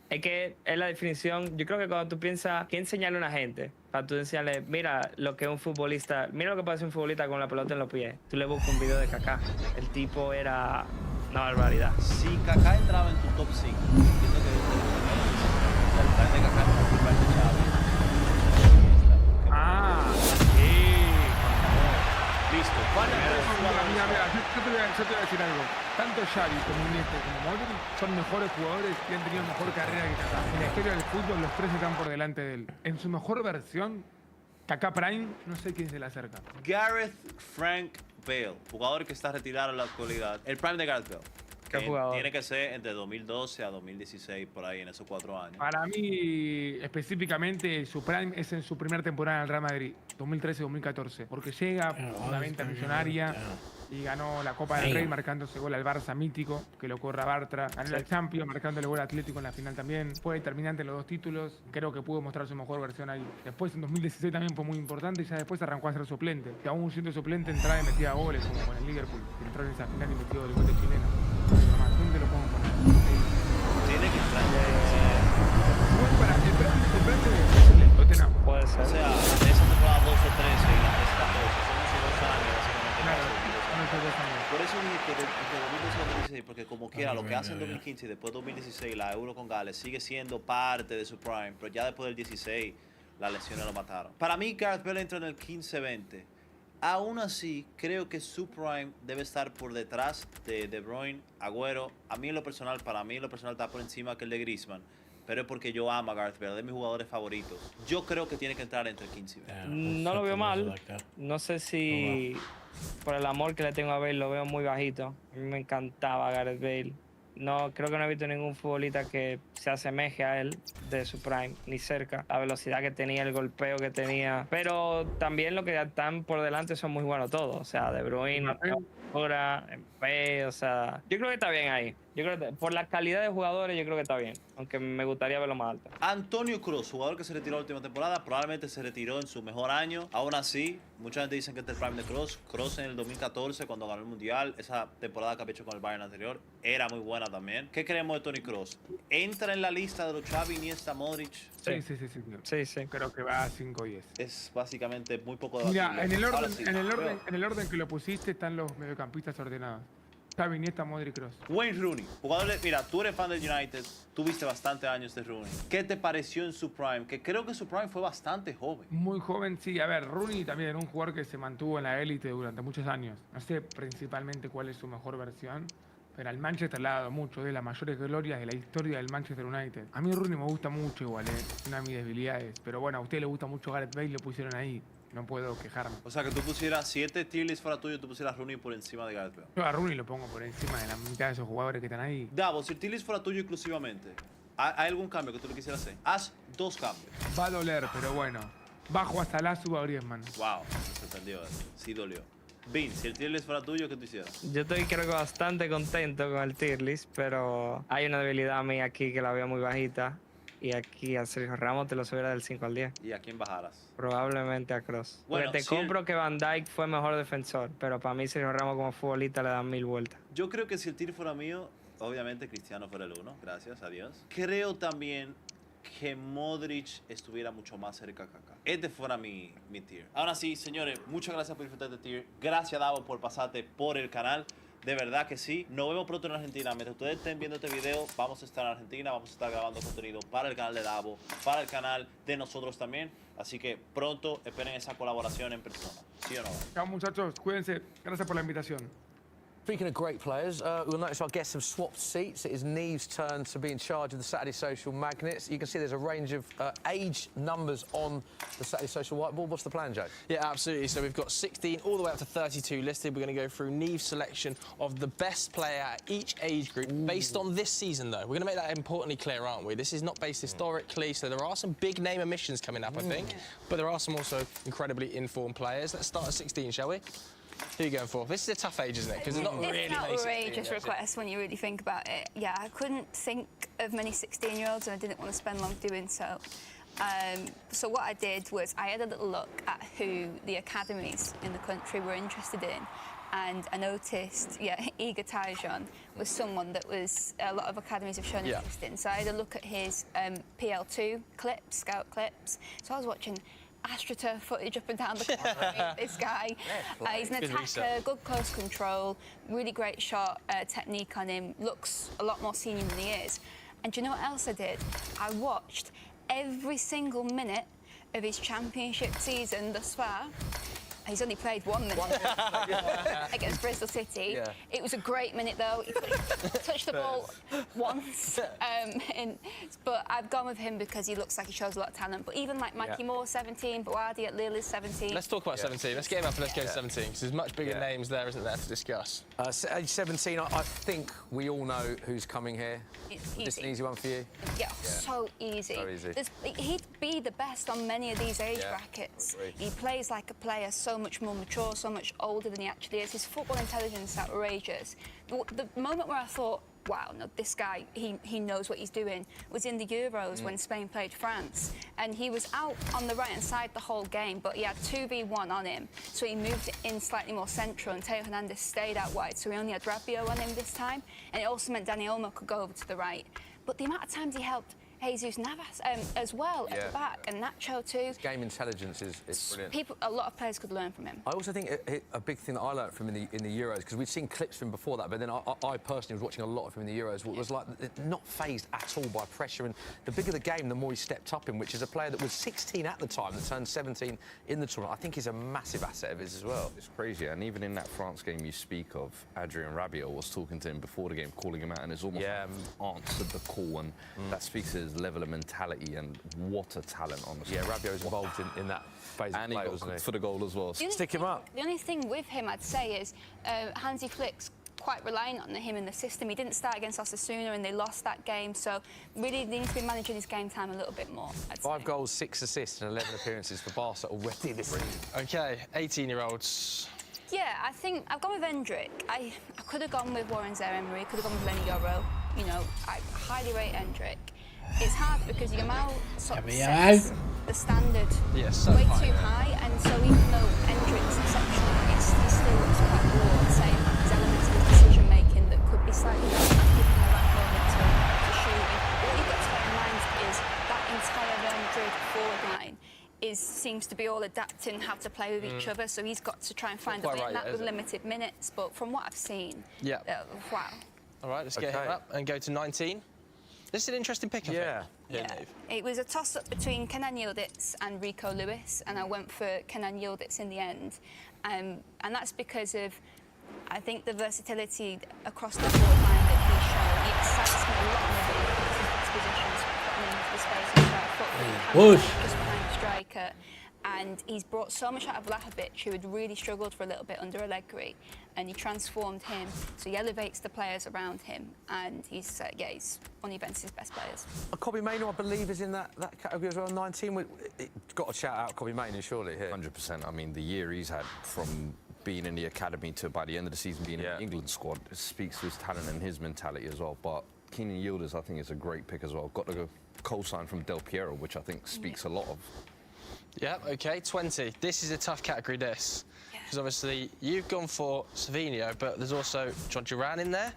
es que es la definición. Yo creo que cuando tú piensas qué enseñarle a una gente, para tú enseñarle, mira lo que es un futbolista, mira lo que puede hacer un futbolista con la pelota en los pies, tú le buscas un video de Kaká, el tipo era una barbaridad. Si Kaká entraba en tu top 5, entiendo que el prime de Kaká es el prime de Xavi. Listo. Mira, yo te voy a decir algo. Tanto Xavi como Iniesta como Modric son mejores jugadores y han tenido mejor carrera que Kaká. En la historia del fútbol los tres están por delante de él. En su mejor versión, Kaká Prime, no sé quién se le acerca. Gareth Frank Bale, jugador que está retirado en la actualidad. El prime de Gareth Bale. ¿Qué que jugador? Tiene que ser entre 2012 a 2016, por ahí, en esos 4 años. Para mí, específicamente, su prime es en su primera temporada en el Real Madrid, 2013-2014, porque llega una venta millonaria y ganó la Copa del Rey marcándose gol al Barça mítico, que lo corra Bartra, ganó la Champions marcándole gol al Atlético en la final también, fue determinante en los 2 títulos, creo que pudo mostrar su mejor versión ahí. Después en 2016 también fue muy importante y ya después arrancó a ser suplente, que aún siendo suplente entraba y metía goles, como con el Liverpool, que entró en esa final y metió el gol de chileno. ¿Dónde lo podemos poner? Tiene que entrar. Igual para el prime es el Tottenham. Puede ser. O sea, de esa temporada 12 o 13 y la 13 14, son esos 2 años, básicamente, porque como quiera, lo que hace en 2015 y después 2016, la Euro con Gales, sigue siendo parte de su prime, pero ya después del 16, las lesiones lo mataron. Para mí, Gareth Bale entra en el 15-20. Aún así, creo que su prime debe estar por detrás de De Bruyne, Agüero. A mí en lo personal, para mí en lo personal está por encima que el de Griezmann. Pero es porque yo amo a Gareth Bale, de mis jugadores favoritos. Yo creo que tiene que entrar entre el 15 y 20. No lo veo mal. No sé si por el amor que le tengo a Bale lo veo muy bajito. A mí me encantaba Gareth Bale. No, creo que no he visto ningún futbolista que se asemeje a él de su prime, ni cerca. La velocidad que tenía, el golpeo que tenía. Pero también lo que están por delante son muy buenos todos. O sea, De Bruyne, ahora, Mbappé, o sea... Yo creo que está bien ahí. Yo creo que por la calidad de jugadores yo creo que está bien. Aunque me gustaría verlo más alto. Antonio Kroos, jugador que se retiró la última temporada, probablemente se retiró en su mejor año. Aún así, mucha gente dice que este es el prime de Kroos. Kroos en el 2014, cuando ganó el Mundial, esa temporada que había hecho con el Bayern anterior, era muy buena también. ¿Qué creemos de Toni Kroos? ¿Entra en la lista de los Xavi, Iniesta, Modric? Sí. Creo que va a 5 y 10. Es básicamente muy poco Mira, debatible. en el orden que lo pusiste están los mediocampistas ordenados. Xavi, Iniesta, Modric, Kroos. Wayne Rooney, jugador mira, tú eres fan del United, tuviste bastante años de Rooney. ¿Qué te pareció en su prime? Que creo que su prime fue bastante joven. Muy joven, sí. A ver, Rooney también era un jugador que se mantuvo en la élite durante muchos años. No sé principalmente cuál es su mejor versión, pero al Manchester le ha dado mucho, de las mayores glorias de la historia del Manchester United. A mí Rooney me gusta mucho igual, es una de mis debilidades. Pero bueno, a usted le gusta mucho Gareth Bale y lo pusieron ahí. No puedo quejarme. O sea, que tú pusieras, si este tier list fuera tuyo, tú pusieras Rooney por encima de Gareth Bale. Yo a Rooney lo pongo por encima de la mitad de esos jugadores que están ahí. Davo, si el tier list fuera tuyo exclusivamente, ¿hay algún cambio que tú le quisieras hacer? Haz 2 cambios. Va a doler, pero bueno. Bajo hasta la suba a Griezmann. Wow, me sorprendió eso. Sí dolió. Vin, si el tier list fuera tuyo, ¿qué tú hicieras? Yo estoy creo que bastante contento con el tier list, pero hay una debilidad mía aquí que la veo muy bajita. Y aquí a Sergio Ramos te lo subiera del 5 al 10. ¿Y a quién bajaras? Probablemente a Kroos. Bueno, Porque te si compro que Van Dijk fue mejor defensor, pero para mí Sergio Ramos como futbolista le dan 1000 vueltas. Yo creo que si el tier fuera mío, obviamente Cristiano fuera el 1. Gracias a Dios. Creo también que Modric estuviera mucho más cerca que acá. Este fuera mi tier. Ahora sí, señores, muchas gracias por disfrutar de este tier. Gracias, Davo, por pasarte por el canal. De verdad que sí. Nos vemos pronto en Argentina. Mientras ustedes estén viendo este video, vamos a estar en Argentina. Vamos a estar grabando contenido para el canal de Davo, para el canal de nosotros también. Así que pronto esperen esa colaboración en persona. ¿Sí o no? Chao muchachos, cuídense. Gracias por la invitación. Speaking of great players, we'll notice our guests have swapped seats. It is Neve's turn to be in charge of the Saturday Social Magnets. You can see there's a range of age numbers on the Saturday Social whiteboard. What's the plan, Joe? Yeah, absolutely. So we've got 16 all the way up to 32 listed. We're going to go through Neve's selection of the best player at each age group based on this season, though. We're going to make that importantly clear, aren't we? This is not based historically, so there are some big name omissions coming up, I think. But there are some also incredibly informed players. Let's start at 16, shall we? Who are you going for? This is a tough age, isn't it? Because there's not really It's an many outrageous 16-year-olds. request when you really think about it. Yeah, I couldn't think of many 16-year-olds and I didn't want to spend long doing so. So what I did was I had a little look at who the academies in the country were interested in, and I noticed, Igor Tyjon was someone that was a lot of academies have shown interest in. So I had a look at his PL2 clips, scout clips. So I was watching AstroTurf footage up and down the court. This guy, he's an attacker, good close control, really great shot technique on him, looks a lot more senior than he is. And do you know what else I did? I watched every single minute of his championship season thus far. He's only played 1 minute against Bristol City. Yeah. It was a great minute, though. He touched the ball once. But I've gone with him because he looks like he shows a lot of talent. But even like Mikey Moore, 17, Boadi at Lille is 17. Let's talk about 17. Let's get him up and let's go to 17, because there's much bigger names there, isn't there, to discuss? Age 17, I think we all know who's coming here. It's Is this an easy. easy one for you? Yeah, so easy. So easy. He'd be the best on many of these age Yeah, brackets. I agree. He plays like a player so much more mature, so much older than he actually is. His football intelligence is outrageous. The moment where I thought, wow, no, this guy, he knows what he's doing, was in the Euros when Spain played France. And he was out on the right-hand side the whole game, but he had 2v1 on him. So he moved it in slightly more central, and Teo Hernandez stayed out wide, so he only had Rabiot on him this time. And it also meant Dani Olmo could go over to the right. But the amount of times he helped Jesus Navas as well at the back, and Nacho too. His game intelligence is brilliant. A lot of players could learn from him. I also think a big thing that I learned from him in the Euros, because we'd seen clips from him before that, but then I personally was watching a lot of him in the Euros, was like not phased at all by pressure, and the bigger the game, the more he stepped up in, which is a player that was 16 at the time, that turned 17 in the tournament. I think he's a massive asset of his as well. It's crazy, and even in that France game you speak of, Adrien Rabiot was talking to him before the game, calling him out, and it's almost like answered the call, and that speaks to his level of mentality and what a talent, honestly. Yeah, Rabiot was involved in that phase of play, wasn't he? For the goal as well. Stick him up. The only thing with him, I'd say, is Hansi Flick's quite reliant on him in the system. He didn't start against Osasuna and they lost that game, so really needs to be managing his game time a little bit more, I'd say. 5 goals, 6 assists and 11 appearances for Barca already this season. Okay, 18-year-olds. Yeah, I think I've gone with Endrick. I could have gone with Warren Zaire-Emery, could have gone with Lenny Yoro. You know, I highly rate Endrick. It's hard because Yamal sort of sets the standard way too high, and so even though Endrick's exceptional, he still looks quite raw. I'd say there's elements of his decision-making that could be slightly better at keeping the right moment to shooting. What you've got to bear in mind is that entire Real Madrid forward line seems to be all adapting how to play with each other, so he's got to try and find a way in that with limited minutes. But from what I've seen, wow. All right, let's get him up and go to 19. This is an interesting pick, I think. Yeah. It was a toss-up between Kenan Yildiz and Rico Lewis, and I went for Kenan Yildiz in the end. And that's because of, I think, the versatility across the forward line that he's shown. He excites me a lot more in his positions, putting him into the space and right foot, just behind the striker. And he's brought so much out of Vlahovic, who had really struggled for a little bit under Allegri, and he transformed him, so he elevates the players around him, and he's one of Juventus' best players. Kobbie Mainoo, I believe, is in that category as well, 19. Got to shout out Kobbie Mainoo, surely, here. 100%. I mean, the year he's had from being in the academy to by the end of the season being in the England squad, it speaks to his talent and his mentality as well. But Kenan Yildiz, I think, is a great pick as well. Got to go co-sign from Del Piero, which I think speaks a lot of. Yeah, OK, 20. This is a tough category, this. Because obviously you've gone for Savinho, but there's also John Duran in there.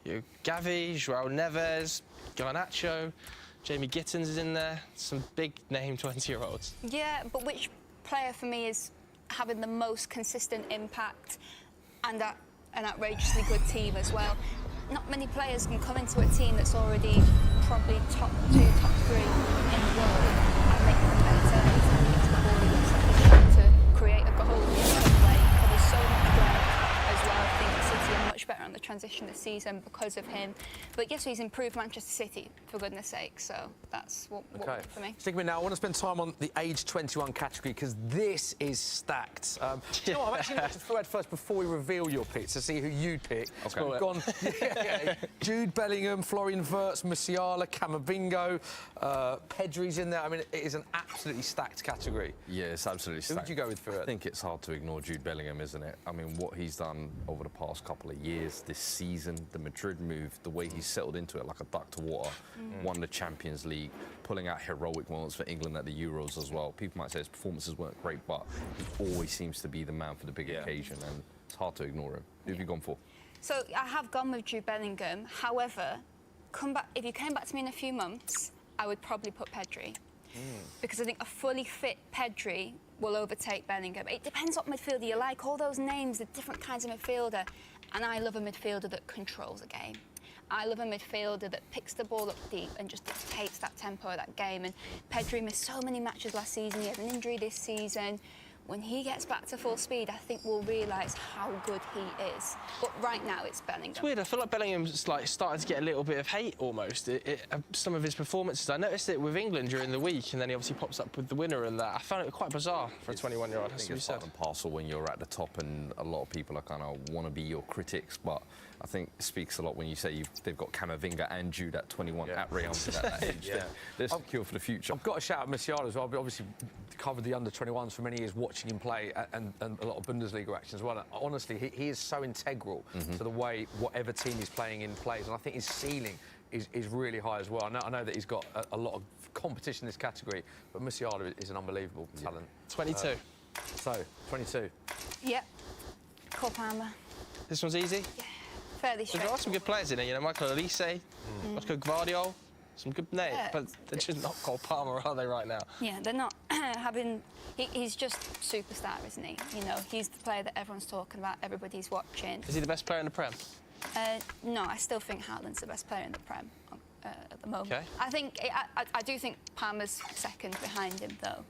You Gavi, João Neves, Garnacho, Jamie Gittins is in there. Some big-name 20-year-olds. Yeah, but which player for me is having the most consistent impact and an outrageously good team as well? Not many players can come into a team that's already probably top 2, top 3 in the world and make them better. To create a goal in some way. Covers so much ground as well. I think City are much better on the transition this season because of him. But yes, he's improved Manchester City, for goodness sake, so that's what for me. Stick with me now. I want to spend time on the age 21 category because this is stacked. You know what, I'm actually going to thread first before we reveal your picks to see who you'd pick. Okay. We've gone Jude Bellingham, Florian Wirtz, Musiala, Camavingo, Pedri's in there. I mean, it is an absolutely stacked category. Yeah, it's absolutely stacked. Who would you go with for it? I think it's hard to ignore Jude Bellingham, isn't it? I mean, what he's done over the past couple of years, this season, the Madrid move, the way he's settled into it like a duck to water, won the Champions League, pulling out heroic moments for England at the Euros as well. People might say his performances weren't great, but he always seems to be the man for the big occasion, and it's hard to ignore him. Who have you gone for? So I have gone with Jude Bellingham. However, if you came back to me in a few months, I would probably put Pedri. Because I think a fully fit Pedri will overtake Bellingham. It depends what midfielder you like. All those names, the different kinds of midfielder. And I love a midfielder that controls a game. I love a midfielder that picks the ball up deep and just dictates that tempo of that game. And Pedri missed so many matches last season. He had an injury this season. When he gets back to full speed, I think we'll realise how good he is. But right now, it's Bellingham. It's weird. I feel like Bellingham's starting to get a little bit of hate almost. Some of his performances. I noticed it with England during the week, and then he obviously pops up with the winner and that. I found it quite bizarre for a 21-year-old. I think it's part and parcel when you're at the top, and a lot of people are kind of want to be your critics, but I think it speaks a lot when you say they've got Camavinga and Jude at 21 at Real Madrid at that age. They're secure for the future. I've got to shout out Musiala as well. I've obviously covered the under-21s for many years, watching him play, and a lot of Bundesliga action as well. And honestly, he is so integral to the way whatever team he's playing in plays, and I think his ceiling is really high as well. I know that he's got a lot of competition in this category, but Musiala is an unbelievable talent. 22. 22. Yep. Cole Palmer. This one's easy? Yeah. Fairly straight. There are some good players in there, you know, Michael Olise, Oscar Gvardiol, Some good names, but they're just not Cole Palmer, are they, right now? Yeah, they're not having... He's just superstar, isn't he? You know, he's the player that everyone's talking about, everybody's watching. Is he the best player in the Prem? No, I still think Haaland's the best player in the Prem at the moment. Okay. I do think Palmer's second behind him, though.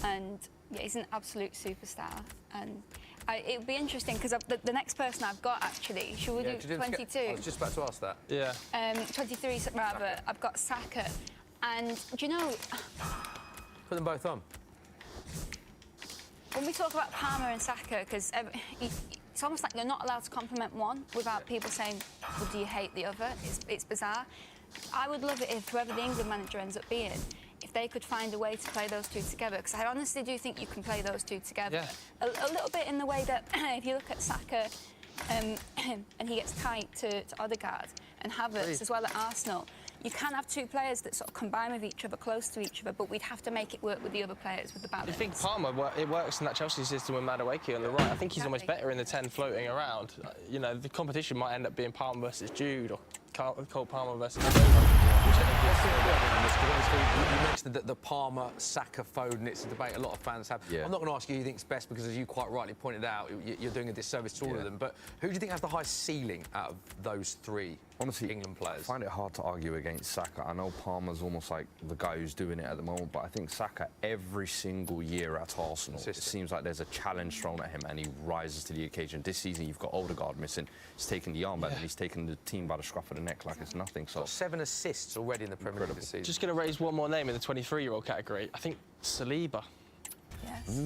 And, yeah, he's an absolute superstar. And it would be interesting, because the next person I've got, actually, should we do 22? I was just about to ask that. Yeah. 23, rather. I've got Saka. And, do you know... Put them both on. When we talk about Palmer and Saka, because it's almost like you're not allowed to compliment one without people saying, well, do you hate the other? It's bizarre. I would love it if whoever the England manager ends up being, if they could find a way to play those two together, because I honestly do think you can play those two together. Yeah. A little bit in the way that if you look at Saka and he gets tight to Odegaard and Havertz as well at Arsenal, you can have two players that sort of combine with each other, close to each other, but we'd have to make it work with the other players, with the balance. I think Palmer, it works in that Chelsea system with Madueke on the right. I think he's almost better in the 10 floating around. You know, the competition might end up being Palmer versus Jude or Cole Palmer versus... You mentioned that the Palmer-Saka Foden, it's a debate a lot of fans have. Yeah. I'm not going to ask you who you think's best, because as you quite rightly pointed out, you're doing a disservice to all of them, but who do you think has the highest ceiling out of those three England players? I find it hard to argue against Saka. I know Palmer's almost like the guy who's doing it at the moment, but I think Saka, every single year at Arsenal, it seems like there's a challenge thrown at him and he rises to the occasion. This season, you've got Odegaard missing. He's taking the armband and he's taking the team by the scruff of the neck like it's nothing. So 7 assists already in the Premier League this season. Just going to raise one more name in the 23-year-old category. I think Saliba. Yes.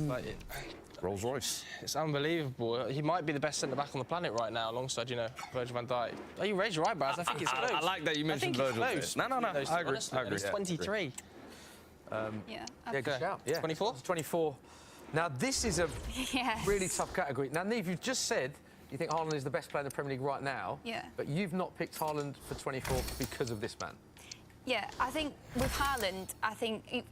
Rolls Royce. It's unbelievable. He might be the best centre-back on the planet right now, alongside, you know, Virgil van Dijk. Oh, you raised your eyebrows. I think it's close. I like that you mentioned Virgil. No. I agree. He's 23. Good shout. Yeah. 24? 24. Now, this is a Yes. really tough category. Now, Niamh, you've just said you think Haaland is the best player in the Premier League right now. Yeah. But you've not picked Haaland for 24 because of this man. Yeah, I think with Haaland, I think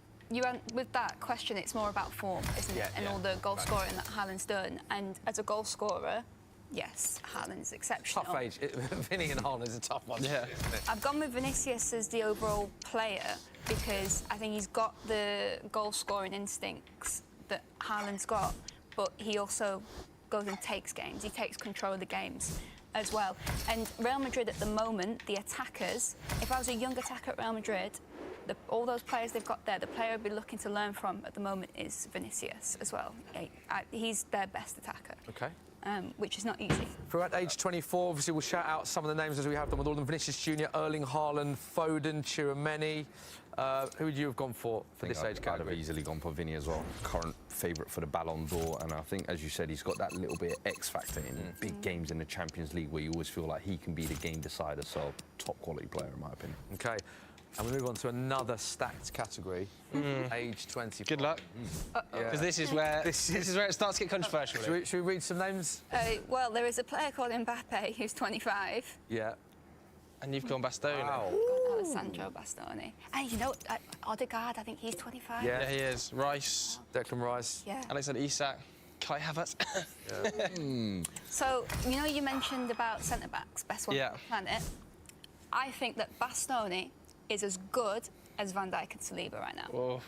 with that question, it's more about form, isn't it? And all the goal scoring that Haaland's done. And as a goal scorer, yes, Haaland's exceptional. Tough age. Vinny and Haaland is a tough one. Yeah. I've gone with Vinicius as the overall player because I think he's got the goal scoring instincts that Haaland's got, but he also goes and takes games. He takes control of the games as well. And Real Madrid at the moment, the attackers, if I was a young attacker at Real Madrid, all those players they've got there, the player I'd be looking to learn from at the moment is Vinicius as well. He's their best attacker. OK. Which is not easy. Throughout age 24, obviously, we'll shout out some of the names as we have them with all of them. Vinicius Jr., Erling Haaland, Foden, Tchouaméni. Who would you have gone for this age category? I'd have easily gone for Vinny as well. Current favourite for the Ballon d'Or, and I think, as you said, he's got that little bit of X factor in big games in the Champions League where you always feel like he can be the game decider. So, top quality player in my opinion. OK. And we move on to another stacked category, age 20. Good luck. Because this is where it starts to get controversial. Should we read some names? Well, there is a player called Mbappe who's 25. Yeah. And you've gone Bastoni. Wow. Alessandro Bastoni. And you know, Odegaard, I think he's 25. Yeah, he is. Rice. Declan Rice. Yeah. Alexander Isak. Kai Havertz. So, you know, you mentioned about centre-backs, best one on the planet. I think that Bastoni is as good as Van Dijk and Saliba right now. Oh.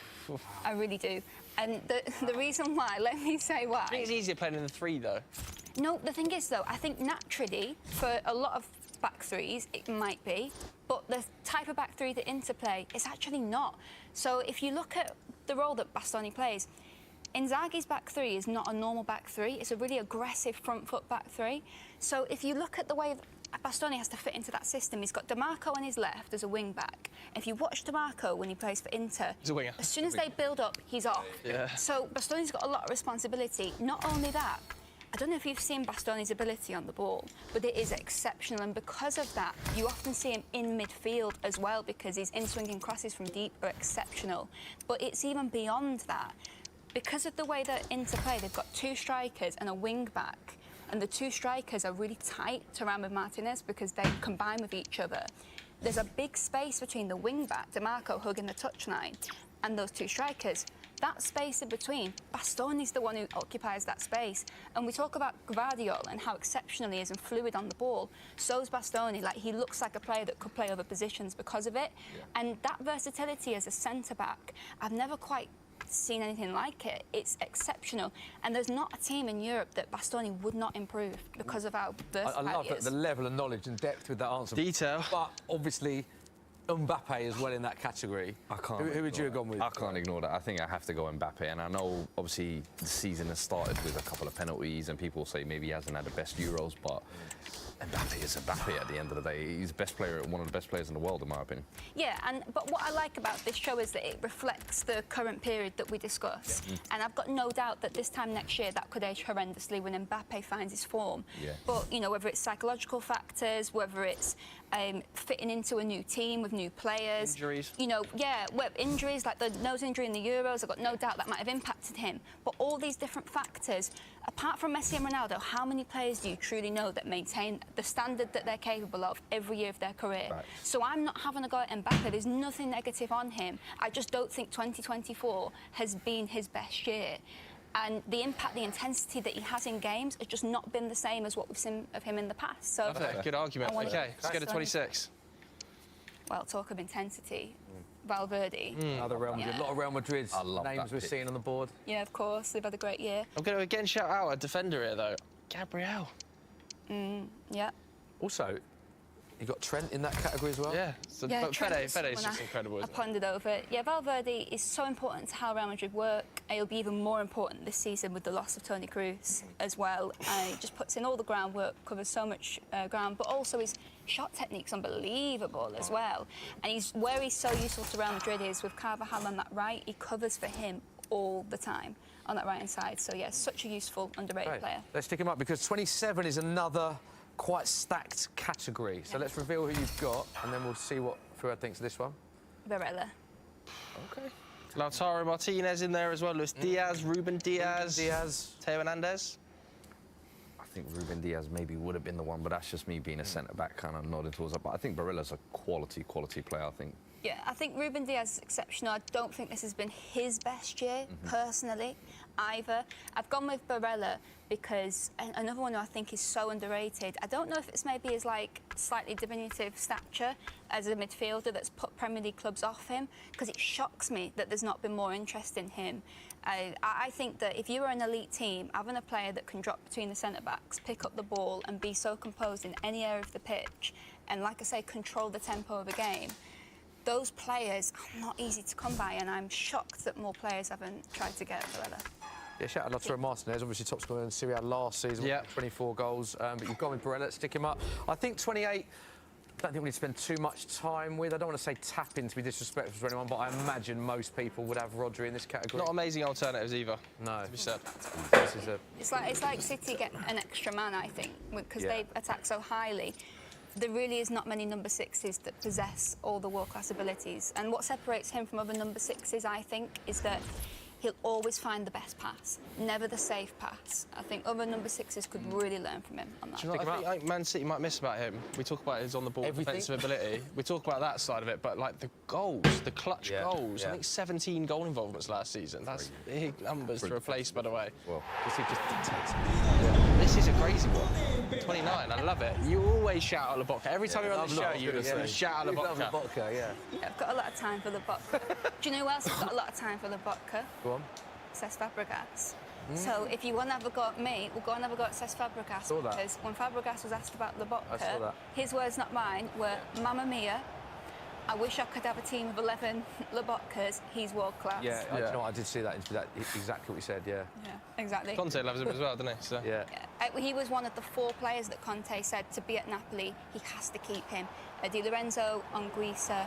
I really do. And the reason why, let me say why. I think it's easier playing in the 3, though. No, the thing is, though, I think naturally, for a lot of back threes, it might be, but the type of back three that Inter play is actually not. So if you look at the role that Bastoni plays, Inzaghi's back three is not a normal back three. It's a really aggressive front foot back three. So if you look at the way Bastoni has to fit into that system, he's got DiMarco on his left as a wing back. If you watch DiMarco when he plays for Inter, he's a winger. As soon as they build up, he's off. Yeah. So Bastoni's got a lot of responsibility. Not only that, I don't know if you've seen Bastoni's ability on the ball, but it is exceptional, and because of that, you often see him in midfield as well, because his in-swinging crosses from deep are exceptional. But it's even beyond that. Because of the way that Inter play, they've got 2 strikers and a wing-back, and the 2 strikers are really tight to Ramos Martinez because they combine with each other. There's a big space between the wing-back, DiMarco hugging the touchline, and those two strikers. That space in between, Bastoni's the one who occupies that space. And we talk about Gvardiol and how exceptional he is and fluid on the ball. So's Bastoni. Like, he looks like a player that could play other positions because of it. Yeah. And that versatility as a centre-back, I've never quite seen anything like it. It's exceptional. And there's not a team in Europe that Bastoni would not improve because of how versatile I love he is. the level of knowledge and depth with that answer. Detail. But obviously, Mbappe as well in that category. I can't. Who would you have gone with? I can't ignore that. I think I have to go Mbappe. And I know, obviously, the season has started with a couple of penalties, and people say maybe he hasn't had the best Euros, but Mbappe is Mbappe at the end of the day. He's best player, one of the best players in the world, in my opinion. Yeah, but what I like about this show is that it reflects the current period that we discuss. Yeah. And I've got no doubt that this time next year that could age horrendously when Mbappe finds his form. Yeah. But, you know, whether it's psychological factors, whether it's fitting into a new team with new players. Injuries. You know, yeah, injuries, like the nose injury in the Euros, I've got no doubt that might have impacted him. But all these different factors, apart from Messi and Ronaldo, how many players do you truly know that maintain the standard that they're capable of every year of their career? Right. So I'm not having a go at Mbappe. There's nothing negative on him. I just don't think 2024 has been his best year. And the impact, the intensity that he has in games has just not been the same as what we've seen of him in the past. So good argument. Okay, let's go to 26. Well, talk of intensity. Valverde. Another Real Madrid. A lot of Real Madrid's names we're pick. seeing on the board. Yeah, of course. They've had a great year. I'm going to again shout out a defender here, though. Gabriel. Yeah. Also, you got Trent in that category as well? Yeah. So, Yeah, but Fede's Trent's just incredible, I isn't it? pondered over it. Yeah, Valverde is so important to how Real Madrid work. He'll be even more important this season with the loss of Toni Kroos as well. He just puts in all the groundwork, covers so much ground, but also his shot technique's unbelievable as well. And where he's so useful to Real Madrid is with Carvajal on that right, he covers for him all the time on that right-hand side. So, yeah, such a useful, underrated player. Let's stick him up because 27 is another quite stacked category. So let's reveal who you've got, and then we'll see what Fuad thinks of this one. Barella. Okay. Lautaro Martinez in there as well. Luis Diaz, Ruben Diaz, Teo Hernandez. I think Ruben Diaz maybe would have been the one, but that's just me being a centre-back kind of nodding towards that. But I think Barella's a quality player, I think. Yeah, I think Ruben Diaz is exceptional. I don't think this has been his best year, personally, either. I've gone with Barella because another one who I think is so underrated. I don't know if it's maybe his, like, slightly diminutive stature as a midfielder that's put Premier League clubs off him, because it shocks me that there's not been more interest in him. I think that if you were an elite team, having a player that can drop between the centre-backs, pick up the ball and be so composed in any area of the pitch and, like I say, control the tempo of a game, those players are not easy to come by, and I'm shocked that more players haven't tried to get Barella. Yeah, shout out Lautaro Martinez, obviously top scorer in Serie A last season, 24 goals. But you've gone with Barella, let's stick him up. I think 28, I don't think we need to spend too much time with. I don't want to say tap in to be disrespectful to anyone, but I imagine most people would have Rodri in this category. Not amazing alternatives either. No. To be said. This is It's like City get an extra man, I think, because they attack so highly. There really is not many number sixes that possess all the world-class abilities. And what separates him from other number sixes, I think, is that he'll always find the best pass, never the safe pass. I think other number sixes could really learn from him on that. Do you know what I think Man City might miss about him? We talk about his on-the-ball defensive ability. We talk about that side of it, but, like, the goals, the clutch goals. I think 17 goal involvements last season. That's big numbers to replace, by the way. Well, this just dictates. This is a crazy one. 29, I love it. You always shout out Lobotka. Every time you're on the show, you shout out Lobotka. Yeah, I've got a lot of time for Lobotka. Do you know who else has got a lot of time for Lobotka? Go on. Cesc Fabregas. So if you want to have a go at me, we'll go and have a go at Cesc Fabregas. Because when Fabregas was asked about Lobotka, his words, not mine, were, Mamma mia, I wish I could have a team of 11 Lobotkas. He's world-class. Yeah, you know what, I did see that, exactly what he said, Yeah, exactly. Conte loves him as well, doesn't he? So. Yeah. He was one of the 4 players that Conte said to be at Napoli, he has to keep him. Di Lorenzo, Anguissa,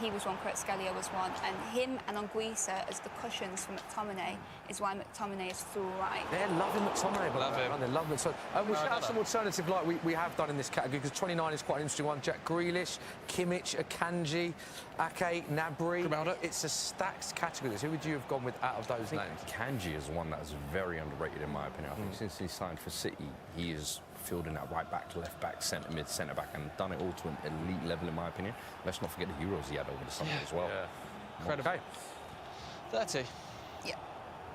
he was one, Kvaratskhelia was one, and him and Anguissa as the cushions for McTominay is why McTominay is through right. They're loving McTominay, love him. They love him. We shout out some alternative like we have done in this category, because 29 is quite an interesting one. Jack Grealish, Kimmich, Akanji, Ake, Gnabry. It's a stacked category. Who would you have gone with out of those names? Kanji is one that is very underrated in my opinion. I think since he signed for City, he is fielding that right back, left back, centre mid, centre back, and done it all to an elite level in my opinion. Let's not forget the Euros he had over the summer as well. Incredible. Okay. 30. Yeah.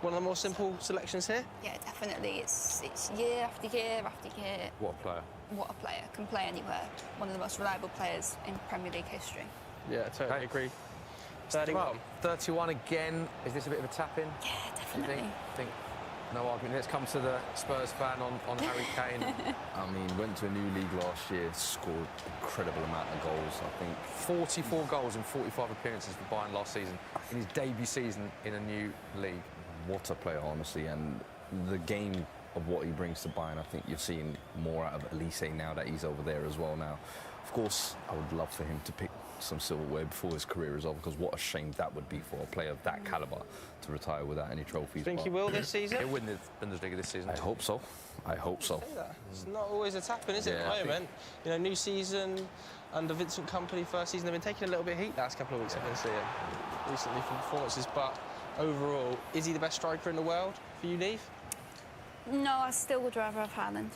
One of the more simple selections here. Yeah, definitely. It's year after year after year. What a player. What a player. Can play anywhere. One of the most reliable players in Premier League history. Yeah, totally Okay. agree. Well, 31. 31 again. Is this a bit of a tap-in? Yeah, Do you definitely. think? No argument. Let's come to the Spurs fan on Harry Kane. I mean, went to a new league last year, scored incredible amount of goals. I think 44 goals in 45 appearances for Bayern last season in his debut season in a new league. what a player, honestly, and the game of what he brings to Bayern, I think you're seeing more out of Elise now that he's over there as well now. Of course, I would love for him to pick some silverware before his career is over, because what a shame that would be for a player of that calibre to retire without any trophies. Think he will this season? He'll win the Bundesliga this season. I hope so. I hope so. It's not always a tap-in, is it, Yeah, I at the moment? You know, new season, under Vincent Kompany, first season, they've been taking a little bit of heat last couple of weeks, I've been seeing recently from performances, but overall, is he the best striker in the world for you, Neve? No, I still would rather have Haaland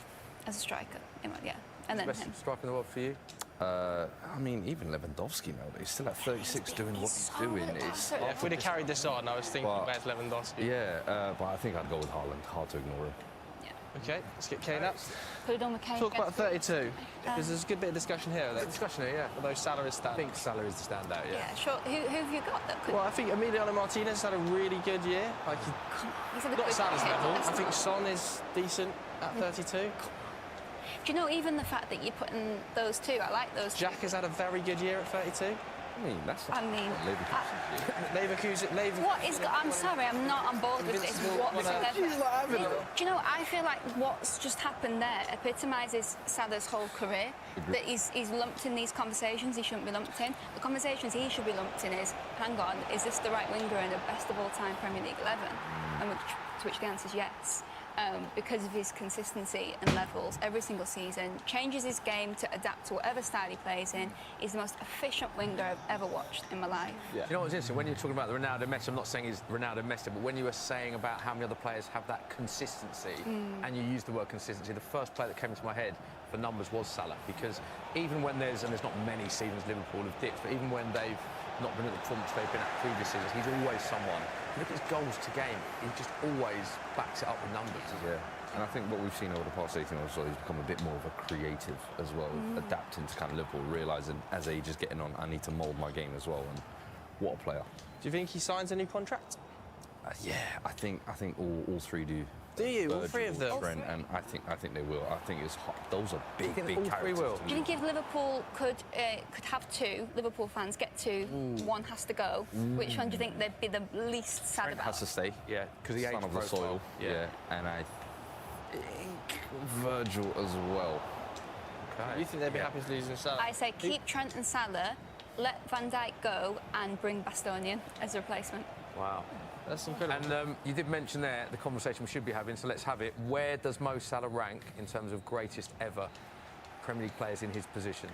as a striker. Yeah, and then Best him. striker in the world for you? I mean, even Lewandowski now, he's still at 36 doing what he's doing. It's, Yeah, if we'd have carried this on, I was thinking But- where's Lewandowski? yeah, but I think I'd go with Haaland. Hard to ignore him. Okay, let's get Kane up. Could have done with Kane. Talk about against 32, because there's a good bit of discussion here. Good discussion here, yeah. Although Salah is I standing. think Salah is the standout, yeah. Yeah, sure. Who have you got that could? Well, I think Emiliano Martinez had a really good year. Like, He's had a not good Salah's year, level. but I that's think not- Son is decent at 32. Do you know, even the fact that you're putting those two, I like those two. Jack has had a very good year at 32. I mean, that's I mean, Leverkusen. what is? I'm sorry, I'm not on board with this Invincible, whatsoever. Do you know? I feel like what's just happened there epitomises Salah's whole career. That he's lumped in these conversations he shouldn't be lumped in. The conversations he should be lumped in is, hang on, is this the right winger in the best of all time Premier League 11? And to which the answer is yes. Because of his consistency and levels every single season, changes his game to adapt to whatever style he plays in. He's the most efficient winger I've ever watched in my life. You know what's interesting? When you're talking about the Ronaldo Messi, I'm not saying he's Ronaldo Messi, but when you were saying about how many other players have that consistency, and you used the word consistency, the first player that came into my head for numbers was Salah, because even when there's not many seasons Liverpool have dipped, but even when they've not been at the performance they've been at previous seasons, he's always someone. Look at his goals to game, he just always backs it up with numbers. Yeah, and I think what we've seen over the past 18 months, he's become a bit more of a creative as well, adapting to kind of Liverpool, realising as age is getting on, I need to mould my game as well, and what a player. Do you think he signs a new contract? Yeah, I think all three do. Do you? All three of them? Trent, and I think they will. I think it's hot. Those are big think big all three characters. will? to Do you me. think if Liverpool could have two, Liverpool fans get two, one has to go? Which one do you think they'd be the least sad Trent about? has to stay. Yeah, because the age Son of the profile. soil. Yeah, and I think Virgil as well. Okay. You think they'd be happy to lose Salah? I say keep Trent and Salah, let Van Dijk go, and bring Bastonian as a replacement. Wow. That's incredible. And you did mention there the conversation we should be having, so let's have it. Where does Mo Salah rank in terms of greatest ever Premier League players in his position?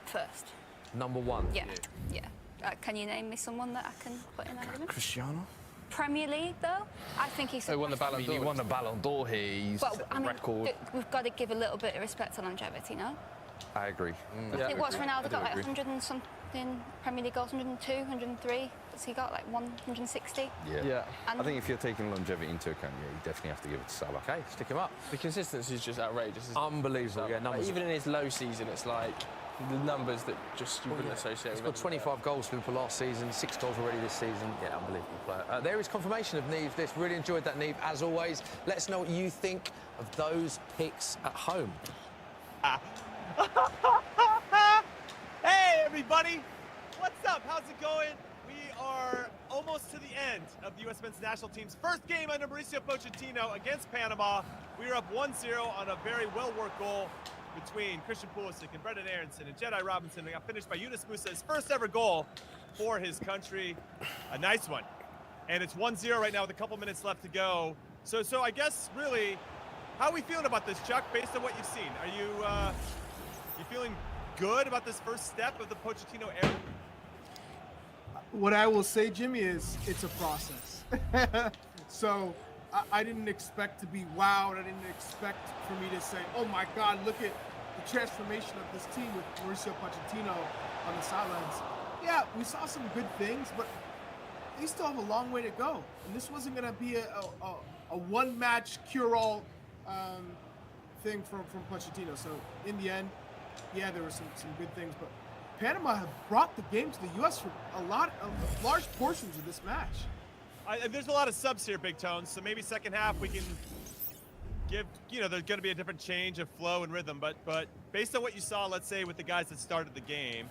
First. Number one. Yeah, for you. yeah. Can you name me someone that I can put in that? Cristiano. Premier League, though, I think he's. He won the I Ballon mean, d'Or. he won the Ballon d'Or here. He's But set I the mean, record. we've got to give a little bit of respect to longevity, no? I agree. I think what's agree. Ronaldo I got, do like agree. 100 and something Premier League goals, 102, 103? Has he got like 160? Yeah. I think if you're taking longevity into account, yeah, you definitely have to give it to Salah. Okay, stick him up. The consistency is just outrageous. isn't it? Unbelievable, yeah, Like, numbers. even in his low season, it's like the numbers that just you wouldn't associate He's with got him. 25 goals for Liverpool last season, 6 goals already this season. Yeah, unbelievable player. There is confirmation of Neve's list. Really enjoyed that, Neve, as always. Let us know what you think of those picks at home. Hey everybody! What's up? How's it going? We are almost to the end of the U.S. men's national team's first game under Mauricio Pochettino against Panama. We are up 1-0 on a very well-worked goal between Christian Pulisic and Brendan Aronson and Jedi Robinson. We got finished by Yunus Musa, his first ever goal for his country. A nice one. And it's 1-0 right now with a couple minutes left to go. So I guess really, how are we feeling about this, Chuck, based on what you've seen? Are you feeling good about this first step of the Pochettino era? What I will say, Jimmy, is it's a process. So I didn't expect to be wowed. I didn't expect for me to say, oh my God, look at the transformation of this team with Mauricio Pochettino on the sidelines. Yeah, we saw some good things, but they still have a long way to go, and this wasn't going to be a one-match cure-all thing from Pochettino. So in the end, yeah, there were some good things, but Panama have brought the game to the U.S. for large portions of this match. There's a lot of subs here, Big Tones, so maybe second half we can give, there's going to be a different change of flow and rhythm, but based on what you saw, let's say, with the guys that started the game,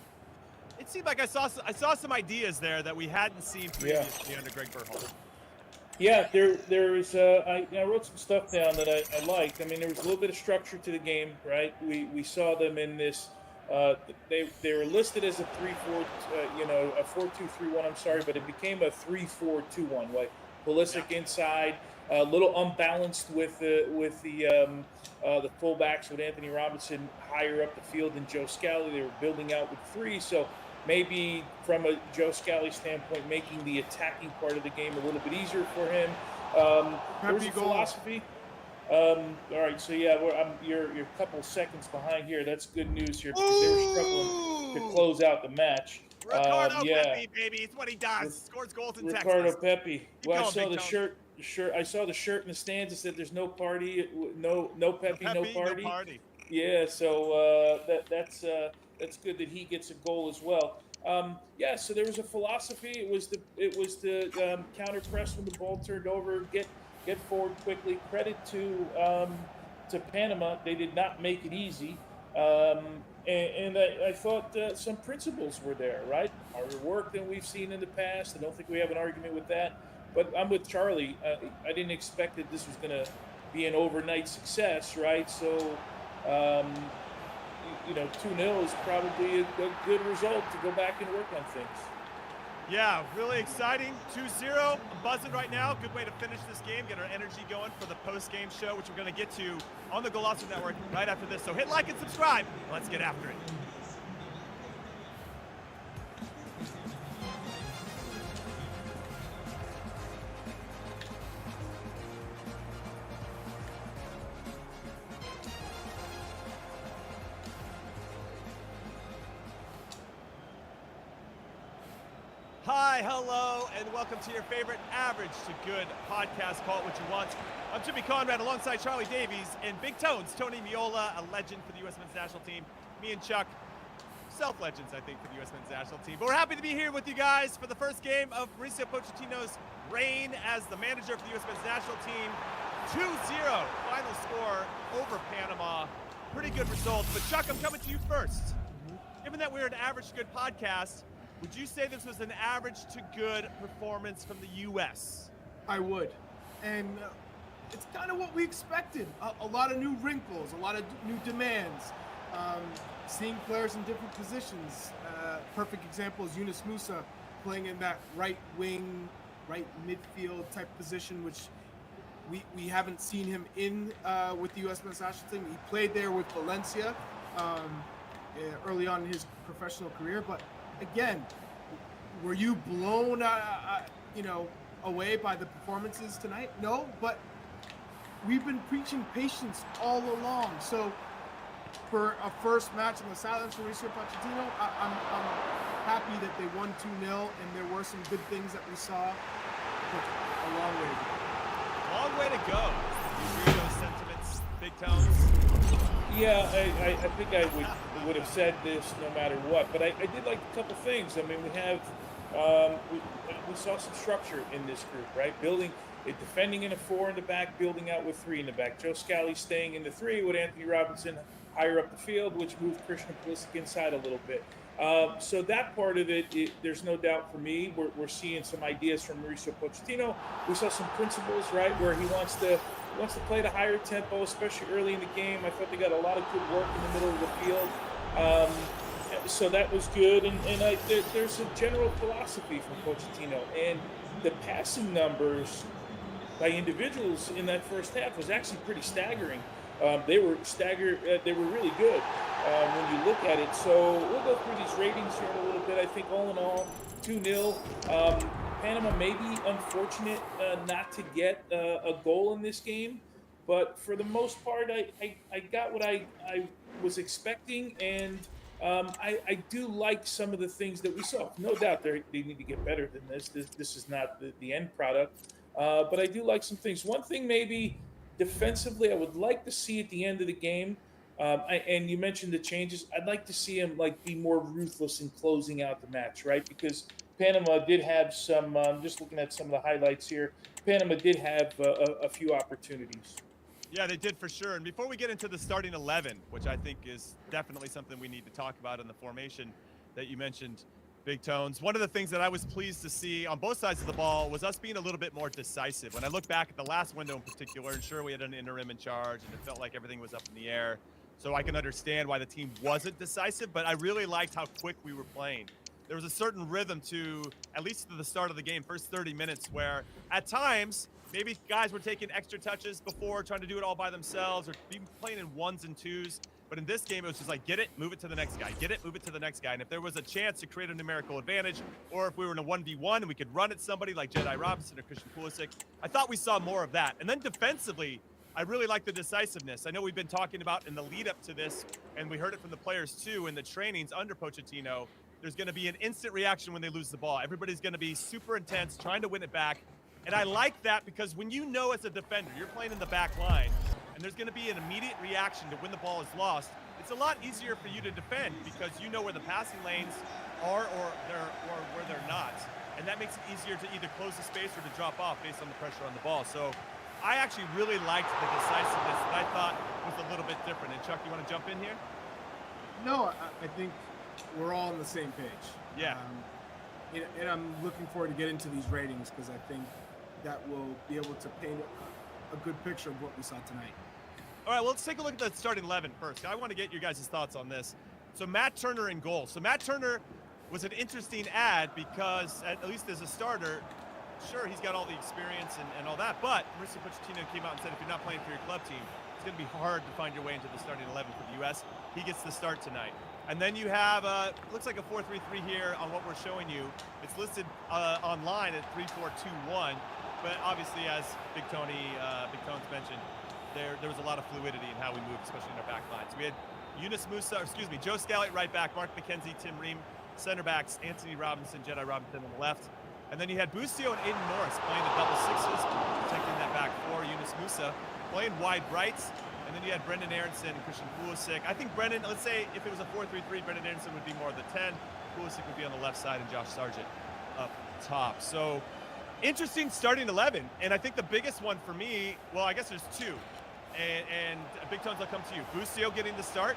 it seemed like I saw some ideas there that we hadn't seen previously under Greg Berhalter. Yeah, there was. I wrote some stuff down that I liked. I mean, there was a little bit of structure to the game, right? We saw them in this. They were listed as a 3-4, a 4-2-3-1. I'm sorry, but it became a 3-4-2-1. Like Pulisic inside, a little unbalanced with the fullbacks with Anthony Robinson higher up the field than Joe Scally. They were building out with three, so maybe from a Joe Scally standpoint, making the attacking part of the game a little bit easier for him. There was a philosophy. All right, so yeah, you're a couple seconds behind here. That's good news here because they were struggling to close out the match. Ricardo Pepi, baby, it's what he does. Scores goals in Texas. Ricardo Pepi. Well, going, I saw the shirt. I saw the shirt in the stands that said "There's no party, no Pepi, no party." No party. Yeah, so that's good that he gets a goal as well. So there was a philosophy. It was the counter press when the ball turned over, get forward quickly. Credit to Panama. They did not make it easy. And I thought some principles were there, right? Harder work than we've seen in the past. I don't think we have an argument with that. But I'm with Charlie. I didn't expect that this was going to be an overnight success, right? So, 2-0 is probably a good result to go back and work on things. Yeah, really exciting. 2-0. I'm buzzing right now. Good way to finish this game, get our energy going for the post-game show, which we're going to get to on the Golazo Network right after this. So hit like and subscribe. Let's get after it. Hi, hello, and welcome to your favorite Average to Good podcast. Call it what you want. I'm Jimmy Conrad alongside Charlie Davies and Big Tones, Tony Miola, a legend for the U.S. men's national team. Me and Chuck, self-legends, I think, for the U.S. men's national team. But we're happy to be here with you guys for the first game of Mauricio Pochettino's reign as the manager for the U.S. men's national team. 2-0 final score over Panama. Pretty good result. But Chuck, I'm coming to you first. Given that we're an Average to Good podcast, would you say this was an average to good performance from the U.S.? I would. And it's kind of what we expected. A lot of new wrinkles, a lot of new demands. Seeing players in different positions. Perfect example is Yunus Musa playing in that right wing, right midfield type position, which we haven't seen him in with the U.S. men's national team. He played there with Valencia early on in his professional career, but again, were you blown, away by the performances tonight? No, but we've been preaching patience all along. So for a first match in the silence for Mauricio Pochettino, I'm happy that they won 2-0, and there were some good things that we saw, but a long way to go. Long way to go. You agree with those sentiments, Big Tones? Yeah, I think I would have said this no matter what, but I did like a couple things. I mean, we have we saw some structure in this group, right? Defending in a 4 in the back, building out with 3 in the back. Joe Scally staying in the 3 with Anthony Robinson higher up the field, which moved Christian Pulisic inside a little bit. So that part of it, there's no doubt for me. We're seeing some ideas from Mauricio Pochettino. We saw some principles, right, where he wants to play at a higher tempo, especially early in the game. I thought they got a lot of good work in the middle of the field. So that was good. And there's a general philosophy from Pochettino. And the passing numbers by individuals in that first half was actually pretty staggering. They were really good when you look at it. So we'll go through these ratings here in a little bit. I think all in all, 2-0. Panama may be unfortunate not to get a goal in this game, but for the most part, I got what I was expecting, and I do like some of the things that we saw. No doubt they need to get better than this. This is not the end product, but I do like some things. One thing maybe defensively, I would like to see at the end of the game. And you mentioned the changes. I'd like to see him like be more ruthless in closing out the match, right? Because Panama did have some. Just looking at some of the highlights here, Panama did have a few opportunities. Yeah, they did for sure. And before we get into the starting 11, which I think is definitely something we need to talk about in the formation that you mentioned, Big Tones, one of the things that I was pleased to see on both sides of the ball was us being a little bit more decisive. When I look back at the last window in particular, and sure, we had an interim in charge, and it felt like everything was up in the air. So I can understand why the team wasn't decisive, but I really liked how quick we were playing. There was a certain rhythm to, at least to the start of the game, first 30 minutes, where at times, maybe guys were taking extra touches before, trying to do it all by themselves, or even playing in ones and twos. But in this game, it was just like, get it, move it to the next guy. Get it, move it to the next guy. And if there was a chance to create a numerical advantage, or if we were in a 1v1 and we could run at somebody like Jedi Robinson or Christian Pulisic, I thought we saw more of that. And then defensively, I really like the decisiveness. I know we've been talking about in the lead up to this, and we heard it from the players too in the trainings under Pochettino. There's going to be an instant reaction when they lose the ball. Everybody's going to be super intense, trying to win it back. And I like that because when you know as a defender, you're playing in the back line, and there's going to be an immediate reaction to when the ball is lost, it's a lot easier for you to defend because you know where the passing lanes are or where they're not. And that makes it easier to either close the space or to drop off based on the pressure on the ball. So I actually really liked the decisiveness that I thought was a little bit different. And Chuck, you want to jump in here? No, I think we're all on the same page. Yeah. And I'm looking forward to get into these ratings because I think that will be able to paint a good picture of what we saw tonight. All right, well, let's take a look at the starting 11 first. I want to get your guys' thoughts on this. So Matt Turner in goal. So Matt Turner was an interesting ad because, at least as a starter, sure, he's got all the experience and all that, but Mauricio Pochettino came out and said if you're not playing for your club team, it's going to be hard to find your way into the starting 11 for the U.S. He gets the start tonight. And then you have, looks like a 4-3-3 here on what we're showing you. It's listed online at 3-4-2-1, but obviously, as Big Tones mentioned, there was a lot of fluidity in how we moved, especially in our back line. So we had Joe Scally at right back, Mark McKenzie, Tim Ream, center backs, Anthony Robinson, Jedi Robinson on the left. And then you had Busio and Aiden Morris playing the double sixes, protecting that back four. Yunus Musa playing wide rights. And then you had Brendan Aronson and Christian Pulisic. I think Brendan, let's say if it was a 4-3-3, Brendan Aronson would be more the 10. Pulisic would be on the left side and Josh Sargent up top. So interesting starting 11. And I think the biggest one for me, well, I guess there's two. And Big Tones, I'll come to you. Busio getting the start.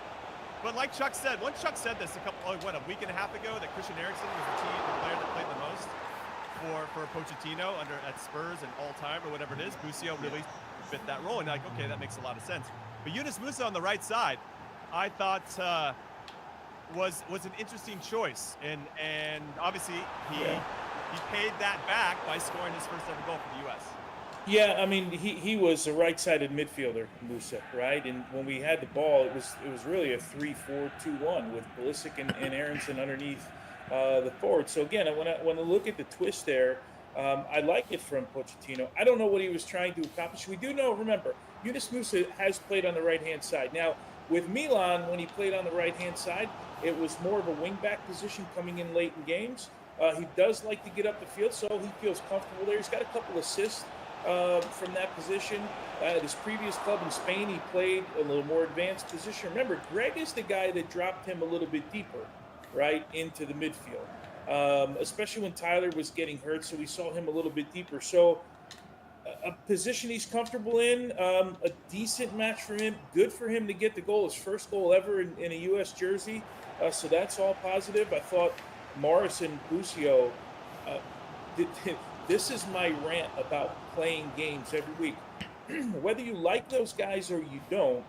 But like Chuck said, once Chuck said this a week and a half ago, that Christian Eriksen was the player that played the most for Pochettino at Spurs and all time or whatever it is. Busio really fit that role, and like, okay, that makes a lot of sense. But Yunus Musa on the right side, I thought was an interesting choice, and obviously he paid that back by scoring his first ever goal for the U.S. Yeah, I mean, he was a right-sided midfielder, Musa, right? And when we had the ball, it was really a 3-4-2-1 with Pulisic and Aronson underneath the forward. So again, when I look at the twist there, I like it from Pochettino. I don't know what he was trying to accomplish. We do know, remember, Yunus Musa has played on the right-hand side. Now, with Milan, when he played on the right-hand side, it was more of a wing-back position coming in late in games. He does like to get up the field, so he feels comfortable there. He's got a couple assists from that position. At his previous club in Spain, he played a little more advanced position. Remember, Greg is the guy that dropped him a little bit deeper, right, into the midfield, especially when Tyler was getting hurt, so we saw him a little bit deeper. So a position he's comfortable in, a decent match for him, good for him to get the goal, his first goal ever in a U.S. jersey, so that's all positive. I thought Morris and Busio, this is my rant about playing games every week. Whether you like those guys or you don't,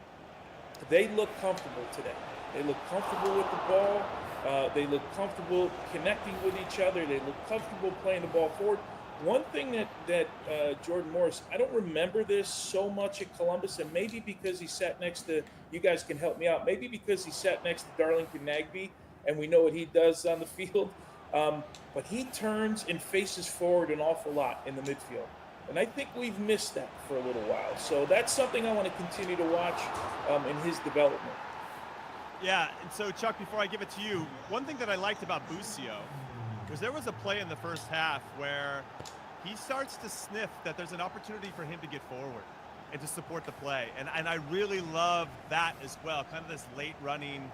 they look comfortable today. They look comfortable with the ball. They look comfortable connecting with each other. They look comfortable playing the ball forward. One thing that Jordan Morris, I don't remember this so much at Columbus, and maybe because he sat next to, you guys can help me out, maybe because he sat next to Darlington Nagbe, and we know what he does on the field, but he turns and faces forward an awful lot in the midfield. And I think we've missed that for a little while. So that's something I want to continue to watch in his development. Yeah, and so Chuck, before I give it to you, one thing that I liked about Busio was there was a play in the first half where he starts to sniff that there's an opportunity for him to get forward and to support the play. And I really love that as well, kind of this late running,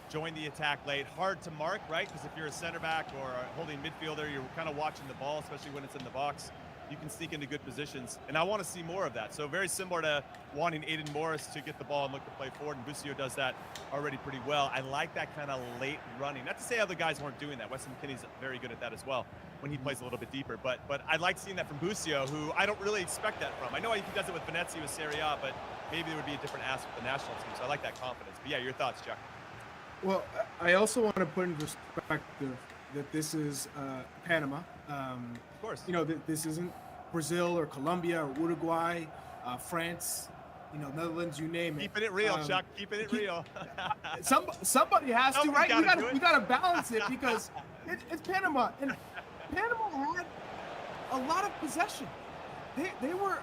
join the attack late. Hard to mark, right? Because if you're a center back or a holding midfielder, you're kind of watching the ball, especially when it's in the box. You can sneak into good positions, and I want to see more of that. So very similar to wanting Aiden Morris to get the ball and look to play forward, and Busio does that already pretty well. I like that kind of late running. Not to say other guys weren't doing that. Weston McKinney's very good at that as well when he plays a little bit deeper. But I like seeing that from Busio, who I don't really expect that from. I know he does it with Venezia, with Serie A, but maybe there would be a different ask with the national team. So I like that confidence. But yeah, your thoughts, Chuck? Well, I also want to put in perspective that this is Panama. Of course. You know, this isn't Brazil or Colombia or Uruguay, France, you know, Netherlands, you name it. Keeping it real, Chuck. Keeping it real. Somebody has to, right? We got to balance it because it's Panama, and Panama had a lot of possession. They were,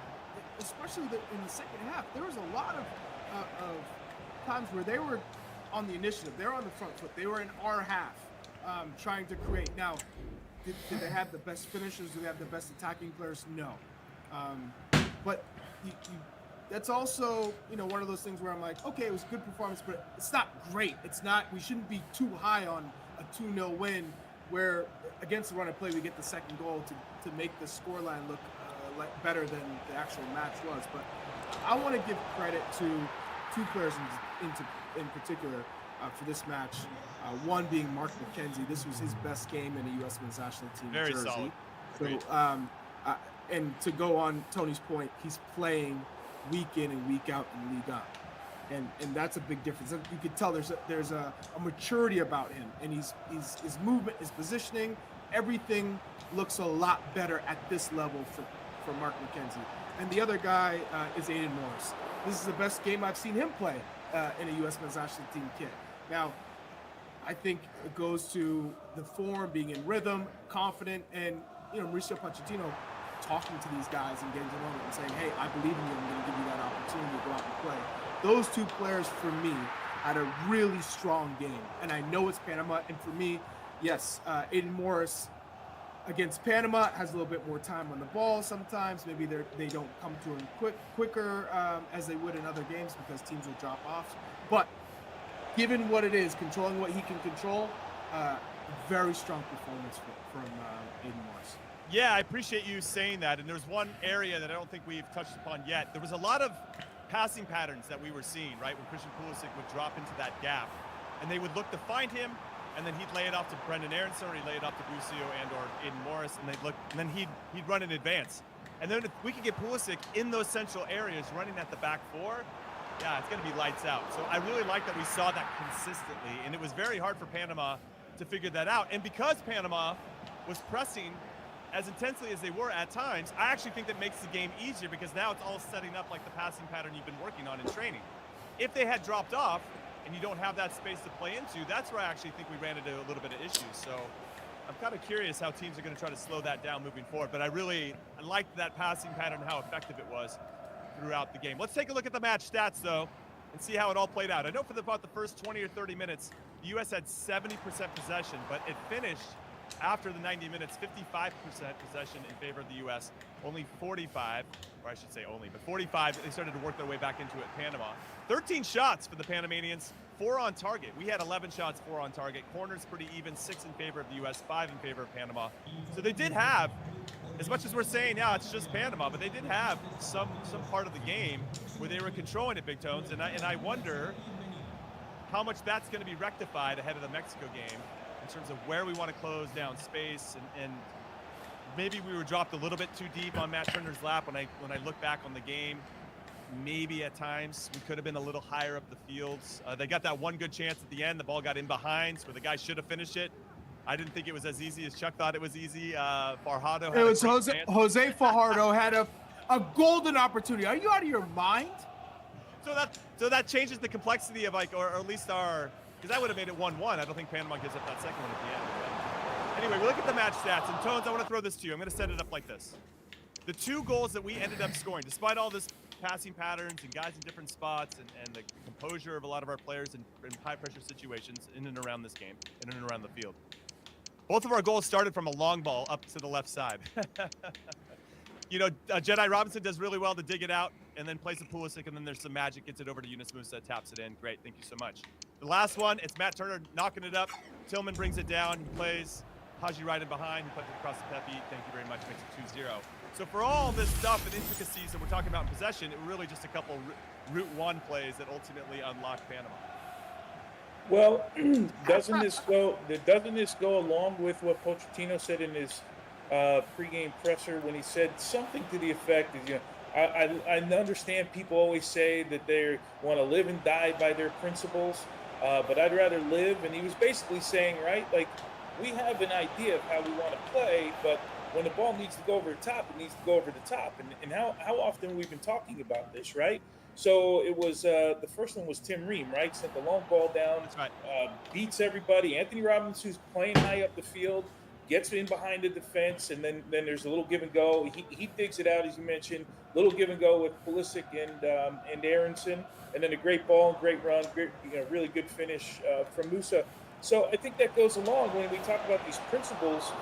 especially in the second half, there was a lot of times where they were on the initiative. They were on the front foot. They were in our half, trying to create. Now, did they have the best finishers? Do they have the best attacking players? No. But that's also, you know, one of those things where I'm like, okay, it was a good performance, but it's not great. It's not. We shouldn't be too high on a 2-0 win, where against the run of play we get the second goal to make the scoreline look like better than the actual match was. But I want to give credit to two players in particular for this match. One being Mark McKenzie. This was his best game in a U.S. men's national team Very jersey. solid. So, and to go on Tony's point, he's playing week in and week out in Ligue 1. And that's a big difference. You can tell there's a maturity about him, and his movement, his positioning, everything looks a lot better at this level for Mark McKenzie. And the other guy is Aiden Morris. This is the best game I've seen him play in a U.S. men's national team kit. Now, I think it goes to the form, being in rhythm, confident, and you know, Mauricio Pochettino talking to these guys and getting to know them and saying, hey, I believe in you, I'm going to give you that opportunity to go out and play. Those two players, for me, had a really strong game. And I know it's Panama, and for me, yes, Aiden Morris against Panama has a little bit more time on the ball sometimes. Maybe they don't come to him quicker as they would in other games because teams will drop off. But given what it is, controlling what he can control, very strong performance from Aiden Morris. Yeah, I appreciate you saying that. And there's one area that I don't think we've touched upon yet. There was a lot of passing patterns that we were seeing, right, when Christian Pulisic would drop into that gap. And they would look to find him, and then he'd lay it off to Brendan Aronson, or he'd lay it off to Busio and or Aiden Morris, and they'd look, and then he'd run in advance. And then if we could get Pulisic in those central areas running at the back four, yeah, it's going to be lights out. So I really like that we saw that consistently, and it was very hard for Panama to figure that out. And because Panama was pressing as intensely as they were at times, I actually think that makes the game easier because now it's all setting up like the passing pattern you've been working on in training. If they had dropped off and you don't have that space to play into, that's where I actually think we ran into a little bit of issues. So I'm kind of curious how teams are going to try to slow that down moving forward. But I liked that passing pattern and how effective it was throughout the game. Let's take a look at the match stats, though, and see how it all played out. I know for about the first 20 or 30 minutes, the U.S. had 70% possession, but it finished after the 90 minutes, 55% possession in favor of the U.S., only 45, or I should say only, but 45, they started to work their way back into it, Panama. 13 shots for the Panamanians, 4 on target. We had 11 shots, 4 on target. Corners pretty even, 6 in favor of the U.S., 5 in favor of Panama. So they did have, as much as we're saying, yeah, it's just Panama, but they did have some part of the game where they were controlling it, Big Tones, and I wonder how much that's going to be rectified ahead of the Mexico game in terms of where we want to close down space, and maybe we were dropped a little bit too deep on Matt Turner's lap. When I look back on the game, maybe at times we could have been a little higher up the fields. They got that one good chance at the end. The ball got in behind where the guy should have finished it. I didn't think it was as easy as Chuck thought it was easy. Fajardo had Jose Fajardo had a golden opportunity. Are you out of your mind? So that changes the complexity of or at least our, because that would have made it 1-1. I don't think Panama gives up that second one at the end. But anyway, we look at the match stats, and Tones, I want to throw this to you. I'm going to set it up like this. The 2 goals that we ended up scoring, despite all this passing patterns and guys in different spots and the composure of a lot of our players in high-pressure situations in and around this game, in and around the field. Both of our goals started from a long ball up to the left side. You know, Jedi Robinson does really well to dig it out and then plays to Pulisic, and then there's some magic, gets it over to Yunus Musa, taps it in. Great, thank you so much. The last one, it's Matt Turner knocking it up. Tillman brings it down. He plays Haji right in behind. He puts it across the Pepe. Thank you very much. Makes it 2-0. So for all this stuff and intricacies that we're talking about in possession, it really just a couple Route 1 plays that ultimately unlocked Panama. Well, doesn't this go along with what Pochettino said in his pregame presser when he said something to the effect of, you know, I understand people always say that they want to live and die by their principles, but I'd rather live. And he was basically saying, right, like, we have an idea of how we want to play, but when the ball needs to go over the top, it needs to go over the top. And how often we've been talking about this, right? So it was the first one was Tim Ream, right? Sent the long ball down, That's right. Beats everybody. Anthony Robinson, who's playing high up the field, gets in behind the defense, and then there's a little give and go. He digs it out, as you mentioned. Little give and go with Pulisic and Aronson, and then a great ball, great run, great, really good finish from Musa. So I think that goes along when we talk about these principles.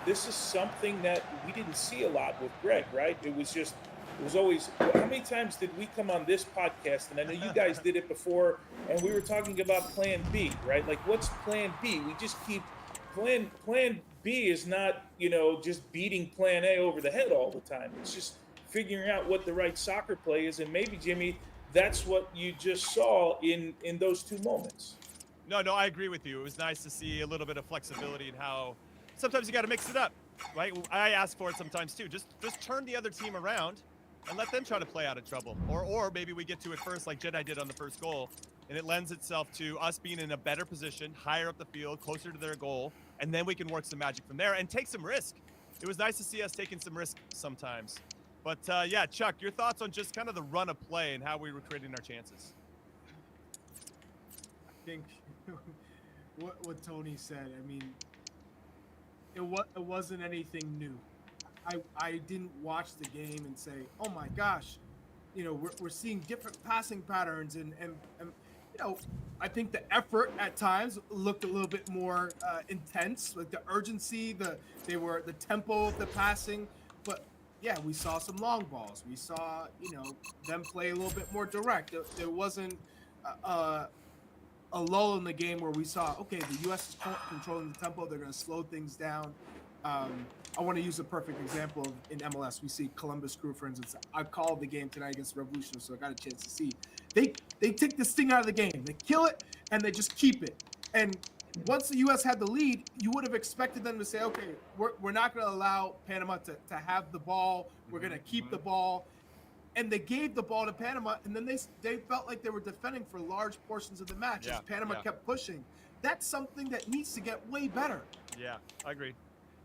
This is something that we didn't see a lot with Greg, right? It was always, how many times did we come on this podcast, and I know you guys did it before, and we were talking about plan B, right? Like, what's plan B? We just keep, plan B is not, just beating plan A over the head all the time. It's just figuring out what the right soccer play is, and maybe, Jimmy, that's what you just saw in those 2 moments. No, I agree with you. It was nice to see a little bit of flexibility in how sometimes you got to mix it up, right? I ask for it sometimes too. Just turn the other team around and let them try to play out of trouble. Or maybe we get to it first like Jedi did on the first goal, and it lends itself to us being in a better position, higher up the field, closer to their goal, and then we can work some magic from there and take some risk. It was nice to see us taking some risk sometimes. But yeah, Chuck, your thoughts on just kind of the run of play and how we were creating our chances? I think what Tony said, I mean, it wasn't anything new. I didn't watch the game and say, oh my gosh, we're seeing different passing patterns and I think the effort at times looked a little bit more intense, like the urgency, the tempo of the passing. But yeah, we saw some long balls. We saw, them play a little bit more direct. There wasn't a lull in the game where we saw, okay, the U.S. is controlling the tempo. They're going to slow things down. I want to use a perfect example in MLS. We see Columbus Crew, for instance. I called the game tonight against Revolution, so I got a chance to see. They take this thing out of the game. They kill it, and they just keep it. And once the U.S. had the lead, you would have expected them to say, okay, we're not going to allow Panama to have the ball. We're going to keep the ball. And they gave the ball to Panama, and then they felt like they were defending for large portions of the match as Panama kept pushing. That's something that needs to get way better. Yeah, I agree.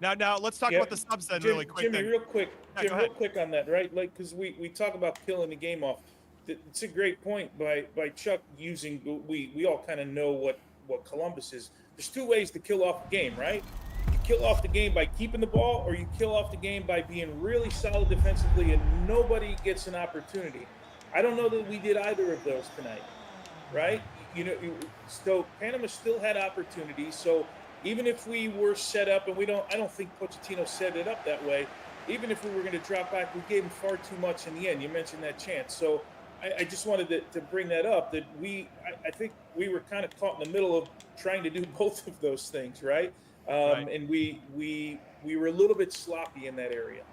Now let's talk about the subs then really quick. Jimmy, real quick on that, right? Like, because we talk about killing the game off. It's a great point by Chuck using, we all kind of know what Columbus is. There's 2 ways to kill off the game, right? You kill off the game by keeping the ball, or you kill off the game by being really solid defensively and nobody gets an opportunity. I don't know that we did either of those tonight, right? So Panama still had opportunities. So even if we were set up, and I don't think Pochettino set it up that way. Even if we were going to drop back, we gave him far too much in the end. You mentioned that chance. So I just wanted to bring that up, that I think we were kind of caught in the middle of trying to do both of those things, right? And we were a little bit sloppy in that area.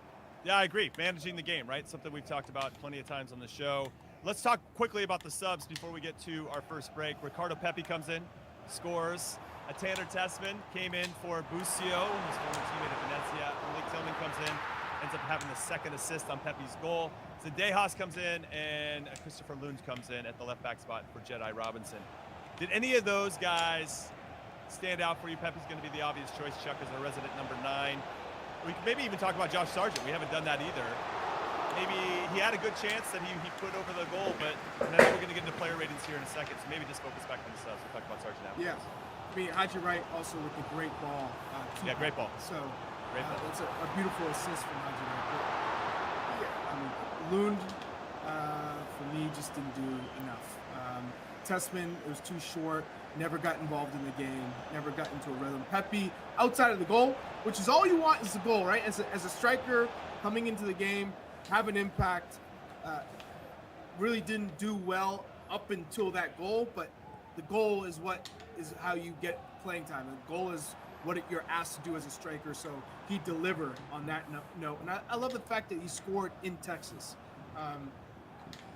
Yeah, I agree. Managing the game, right? Something we've talked about plenty of times on the show. Let's talk quickly about the subs before we get to our first break. Ricardo Pepi comes in, scores. Tanner Tessman came in for Busio, his former teammate at Venezia. Malik Tillman comes in, ends up having the second assist on Pepe's goal. Zendejas comes in, and Christopher Lund comes in at the left back spot for Jedi Robinson. Did any of those guys stand out for you? Pepe's going to be the obvious choice. Chuck is our resident number 9. We could maybe even talk about Josh Sargent. We haven't done that either. Maybe he had a good chance that he put over the goal, but I know we're going to get into player ratings here in a second, so maybe just focus back on the subs. We'll talk about Sargent afterwards. Yeah. I mean, Haji Wright also with the great ball. Great ball. So great ball. That's a beautiful assist from Haji Wright. Lund, for me, just didn't do enough. Tessman, it was too short, never got involved in the game, never got into a rhythm. Pepe, outside of the goal, which is all you want is the goal, right? As a striker coming into the game, have an impact, really didn't do well up until that goal, but the goal is how you get playing time. The goal is what you're asked to do as a striker, so he delivered on that note. And I love the fact that he scored in Texas.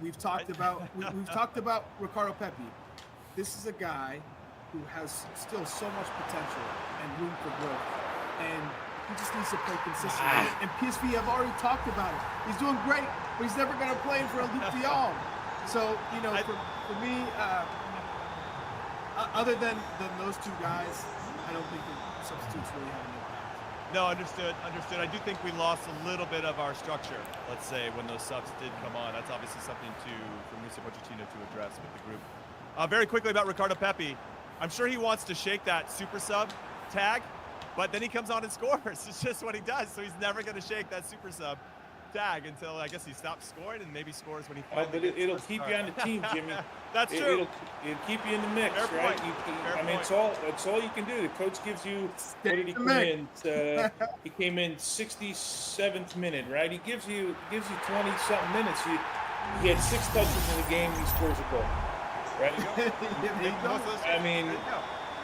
We've talked about Ricardo Pepi. This is a guy who has still so much potential and room for growth, and he just needs to play consistently. And PSV have already talked about it. He's doing great, but he's never going to play for Luc de Jong. So for me, other than those two guys, I don't think the substitutes really have an impact. No, understood. I do think we lost a little bit of our structure, let's say, when those subs did come on. That's obviously something for Mauricio Pochettino to address with the group. Very quickly about Ricardo Pepi. I'm sure he wants to shake that super sub tag, but then he comes on and scores. It's just what he does. So he's never going to shake that super sub tag until I guess he stops scoring and maybe scores when he finally but it'll keep you on the team, Jimmy. That's true. It'll keep you in the mix, Fair right? point. It's all you can do. The coach gives you. What did he come in? He came in 67th minute, right? He gives you 20-something minutes. He had 6 touches in the game. He scores a goal, right? I mean,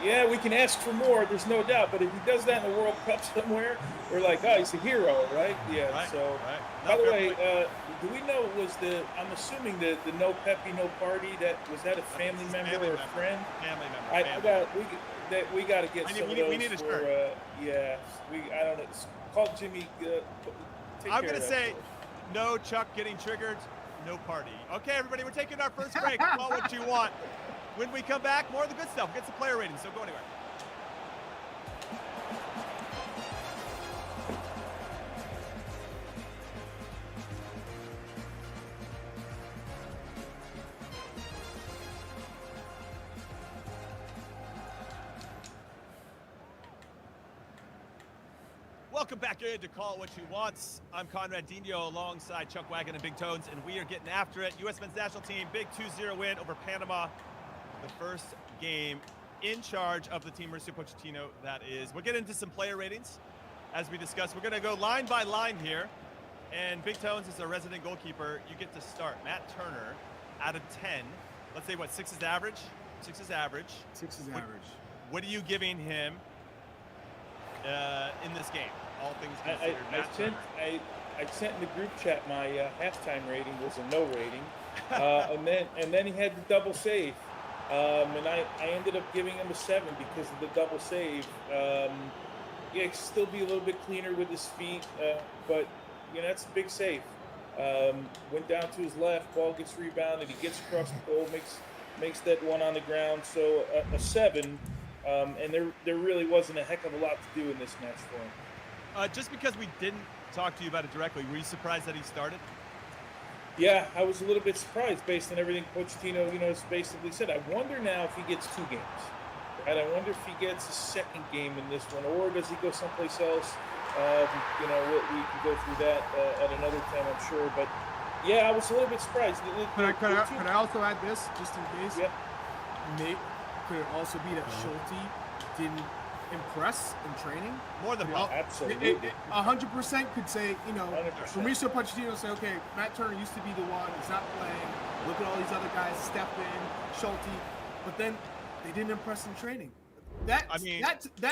yeah, we can ask for more. There's no doubt. But if he does that in the World Cup somewhere, we're like, oh, he's a hero, right? Yeah. Right, so, right. by the way, do we know I'm assuming the no Pepe, no party, was that a family member or a friend? Family member. We got to get some of those. We need a for, shirt. I don't know. Call Jimmy. I'm going to say no Chuck getting triggered, no party. Okay, everybody, we're taking our first break. Call what you want. When we come back, more of the good stuff. We'll get some player ratings, so go anywhere. Welcome back in to Call What You Want. I'm Conrad Dino alongside Chuck Wagon and Big Tones, and we are getting after it. U.S. men's national team, big 2-0 win over Panama. The first game in charge of the team, Mauricio Pochettino, that is. We'll get into some player ratings as we discuss. We're going to go line by line here. And Big Tones is our resident goalkeeper. You get to start. Matt Turner, out of 10. Let's say, 6 is average? 6 is average. 6 is average. What are you giving him in this game? All things considered. I sent in the group chat my halftime rating was a no rating. and then he had the double save. And I ended up giving him a 7 because of the double save. Still be a little bit cleaner with his feet, but that's a big save. Went down to his left, ball gets rebounded, he gets across the goal, makes that one on the ground. So a 7, and there really wasn't a heck of a lot to do in this match for him. Just because we didn't talk to you about it directly, were you surprised that he started? Yeah, I was a little bit surprised based on everything Pochettino, has basically said. I wonder now if he gets 2 games. Right? I wonder if he gets a second game in this one, or does he go someplace else? We can go through that at another time, I'm sure. But yeah, I was a little bit surprised. Could I also add this, just in case? Yeah. Nate, could it also be that Schulte didn't impress in training? More than absolutely. 100% could say, 100%. Mauricio Pochettino say, okay, Matt Turner used to be the one, he's not playing. Look at all these other guys step in, Schulte, but then they didn't impress in training. That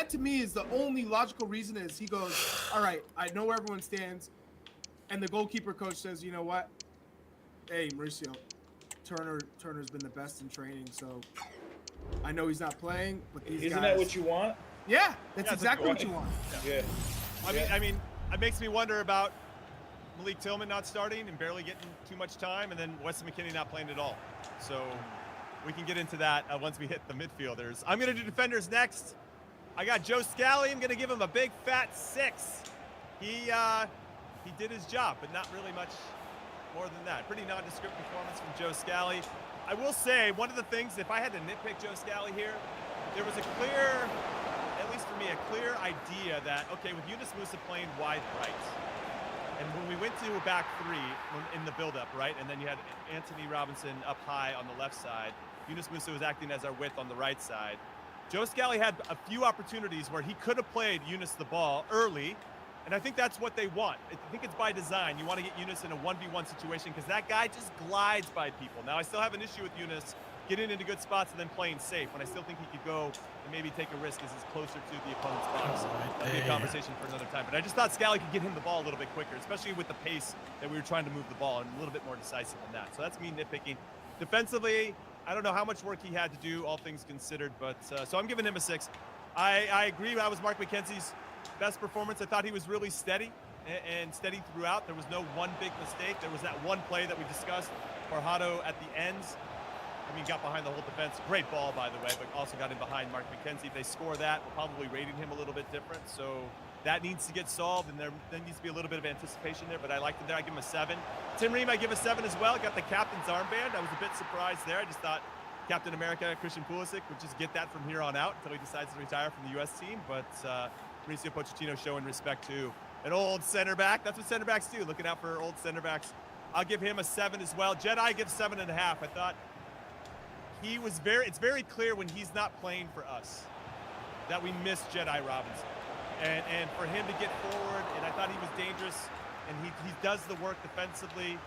to me is the only logical reason is he goes, all right, I know where everyone stands, and the goalkeeper coach says, you know what? Hey, Mauricio, Turner's been the best in training, so I know he's not playing, but these Isn't guys, that what you want? Yeah, that's exactly what you want. Yeah. I mean, it makes me wonder about Malik Tillman not starting and barely getting too much time, and then Weston McKennie not playing at all. So we can get into that once we hit the midfielders. I'm going to do defenders next. I got Joe Scally. I'm going to give him a big fat 6. He did his job, but not really much more than that. Pretty nondescript performance from Joe Scally. I will say, one of the things, if I had to nitpick Joe Scally here, there was a clear, at least for me, a clear idea that, okay, with Yunus Musa playing wide right, And when we went to a back three in the build-up, right, and then you had Anthony Robinson up high on the left side, Yunus Musa was acting as our width on the right side. Joe Scally had a few opportunities where he could have played Yunus the ball early, and I think that's what they want. I think it's by design. You want to get Yunus in a 1v1 situation because that guy just glides by people. Now, I still have an issue with Yunus getting into good spots and then playing safe, when I still think he could go and maybe take a risk as he's closer to the opponent's box. That'll be a conversation for another time. But I just thought Scally could get him the ball a little bit quicker, especially with the pace that we were trying to move the ball, and a little bit more decisive than that. So that's me nitpicking. Defensively, I don't know how much work he had to do, all things considered, but so I'm giving him a 6. I agree. That was Mark McKenzie's best performance. I thought he was really steady and steady throughout. There was no one big mistake. There was that one play that we discussed, Farhado at the ends. I mean, got behind the whole defense. Great ball, by the way, but also got in behind Mark McKenzie. If they score that, we're probably rating him a little bit different. So that needs to get solved, and there needs to be a little bit of anticipation there, but I liked it there. I give him a 7. Tim Ream, I give a 7 as well. Got the captain's armband. I was a bit surprised there. I just thought Captain America, Christian Pulisic, would just get that from here on out until he decides to retire from the U.S. team. But Mauricio Pochettino showing respect to an old center back. That's what center backs do, looking out for old center backs. I'll give him a 7 as well. Jedi, I give 7.5. I thought it's very clear when he's not playing for us that we miss Jedi Robinson. And for him to get forward, and I thought he was dangerous, and he does the work defensively.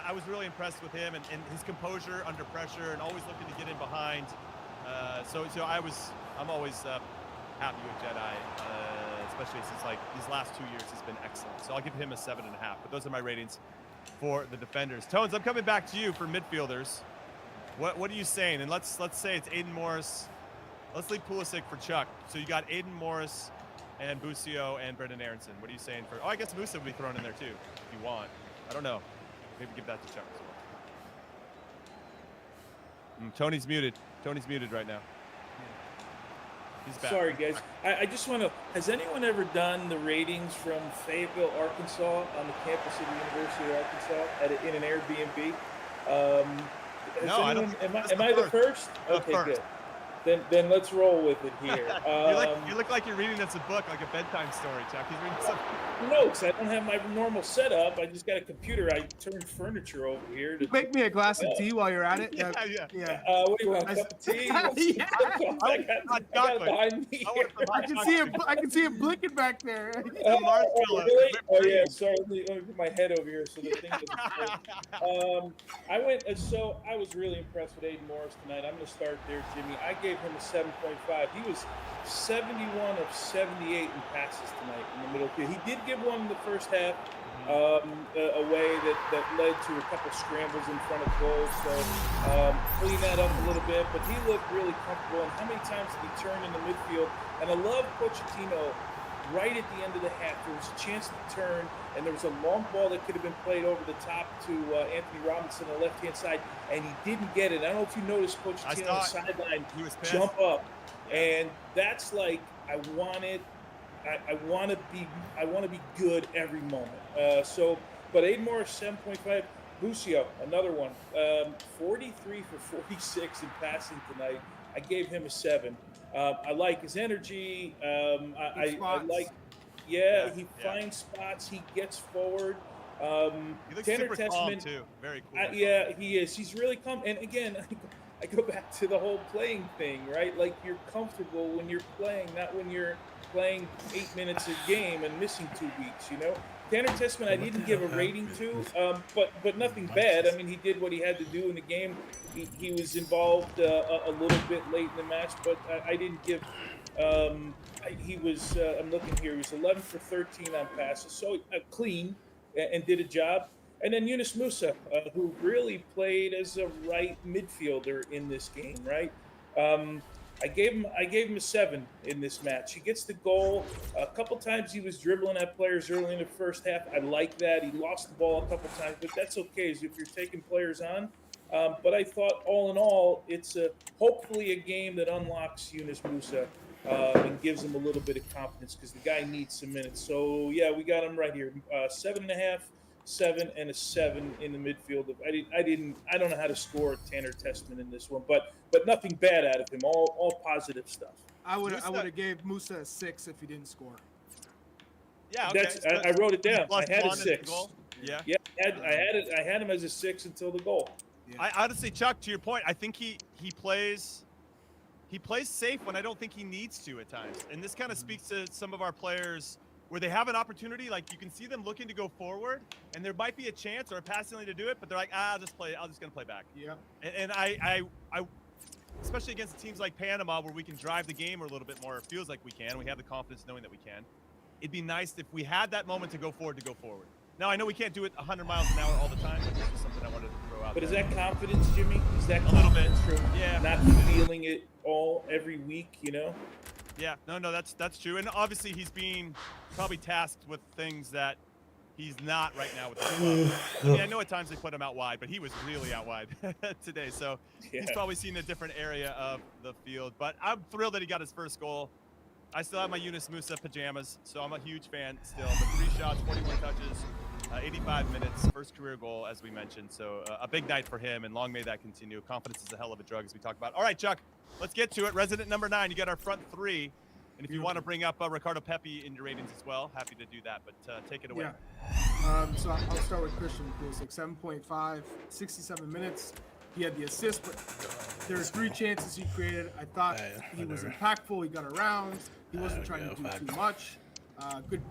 I was really impressed with him and his composure under pressure and always looking to get in behind. So I'm always happy with Jedi, especially since like these last 2 years has been excellent. So I'll give him a 7.5. But those are my ratings for the defenders. Tones, I'm coming back to you for midfielders. What are you saying? And let's say it's Aiden Morris. Let's leave Pulisic for Chuck. So you got Aiden Morris and Busio and Brendan Aronson. What are you saying for? Oh, I guess Musa would be thrown in there too if you want. I don't know. Maybe give that to Chuck as well. Tony's muted. Tony's muted right now. He's back. Sorry, guys. I just want to. Has anyone ever done the ratings from Fayetteville, Arkansas, on the campus of the University of Arkansas in an Airbnb? No, I don't. Am I the first? Okay, good. Then let's roll with it here. You look like you're reading us a book, like a bedtime story, Chuck. He's reading something. No, because I don't have my normal setup. I just got a computer. I turned furniture over here. Make me a glass of tea while you're at it. Yeah. What do you want? A cup of tea? Yeah. I got it behind me. I can see him blinking back there. Really? Oh yeah. Sorry, let me put my head over here so the thing doesn't. I was really impressed with Aiden Morris tonight. I'm going to start there, Jimmy. I gave him a 7.5. He was 71 of 78 in passes tonight in the middle field. He did give one in the first half away that led to a couple scrambles in front of goals. So clean that up a little bit. But he looked really comfortable. And how many times did he turn in the midfield? And I love Pochettino. Right at the end of the half, there was a chance to turn, and there was a long ball that could have been played over the top to Anthony Robinson on the left-hand side, and he didn't get it. I don't know if you noticed Pochettino on the sideline jump up, and that's like I want to be good every moment. But Aiden Morris 7.5. Busio, another one, 43 for 46 in passing tonight. I gave him a 7. I like his energy. I like, he finds spots. He gets forward. He looks Tanner super Testament, calm too. Very cool. He is. He's really calm. And again, I go back to the whole playing thing, right? Like you're comfortable when you're playing, not when you're playing 8 minutes a game and missing 2 weeks. You know. Tanner Testament, I didn't give a rating to, but nothing bad. I mean, he did what he had to do in the game. He was involved a little bit late in the match, but I didn't give. He was. I'm looking here. He was 11 for 13 on passes, so clean and did a job. And then Yunus Musa, who really played as a right midfielder in this game, right? I gave him a 7 in this match. He gets the goal. A couple times he was dribbling at players early in the first half. I like that. He lost the ball a couple times, but that's okay if you're taking players on. But I thought all in all, it's hopefully a game that unlocks Yunus Musa and gives him a little bit of confidence because the guy needs some minutes. So yeah, we got him right here. 7.5. 7 and a 7 in the midfield. I don't know how to score Tanner Testament in this one, but nothing bad out of him. All positive stuff. I would have gave Musa a 6 if he didn't score. Yeah, okay. I wrote it down. Plus I had a one is the 6. goal? Yeah. Yeah, I had him as a 6 until the goal. I honestly, Chuck, to your point, I think he plays safe when I don't think he needs to at times. And this kind of speaks to some of our players where they have an opportunity, like you can see them looking to go forward, and there might be a chance or a passing lane to do it, but they're like, I'm just gonna play back. Yeah. And I especially against teams like Panama where we can drive the game a little bit more, it feels like we can. We have the confidence knowing that we can. It'd be nice if we had that moment to go forward. Now, I know we can't do it 100 miles an hour all the time, but this is something I wanted to throw out But there. is that confidence, Jimmy? Is that A little bit. confidence from Yeah. not feeling it all every week, you know? Yeah, no, that's true. And obviously he's being probably tasked with things that he's not right now with the club. I mean, I know at times they put him out wide, but he was really out wide today. So he's probably seen a different area of the field. But I'm thrilled that he got his first goal. I still have my Yunus Musa pajamas, so I'm a huge fan still. But 3 shots, 41 touches, 85 minutes, first career goal, as we mentioned. So a big night for him, and long may that continue. Confidence is a hell of a drug, as we talked about. All right, Chuck, let's get to it. Resident number 9, you got our front 3. And if you want to bring up Ricardo Pepi in your ratings as well, happy to do that. But take it away. Yeah. So I'll start with Christian Pulisic, 7.5, 67 minutes. He had the assist, but there's 3 chances he created. I thought he was impactful. He got around. He wasn't trying to do too much. Good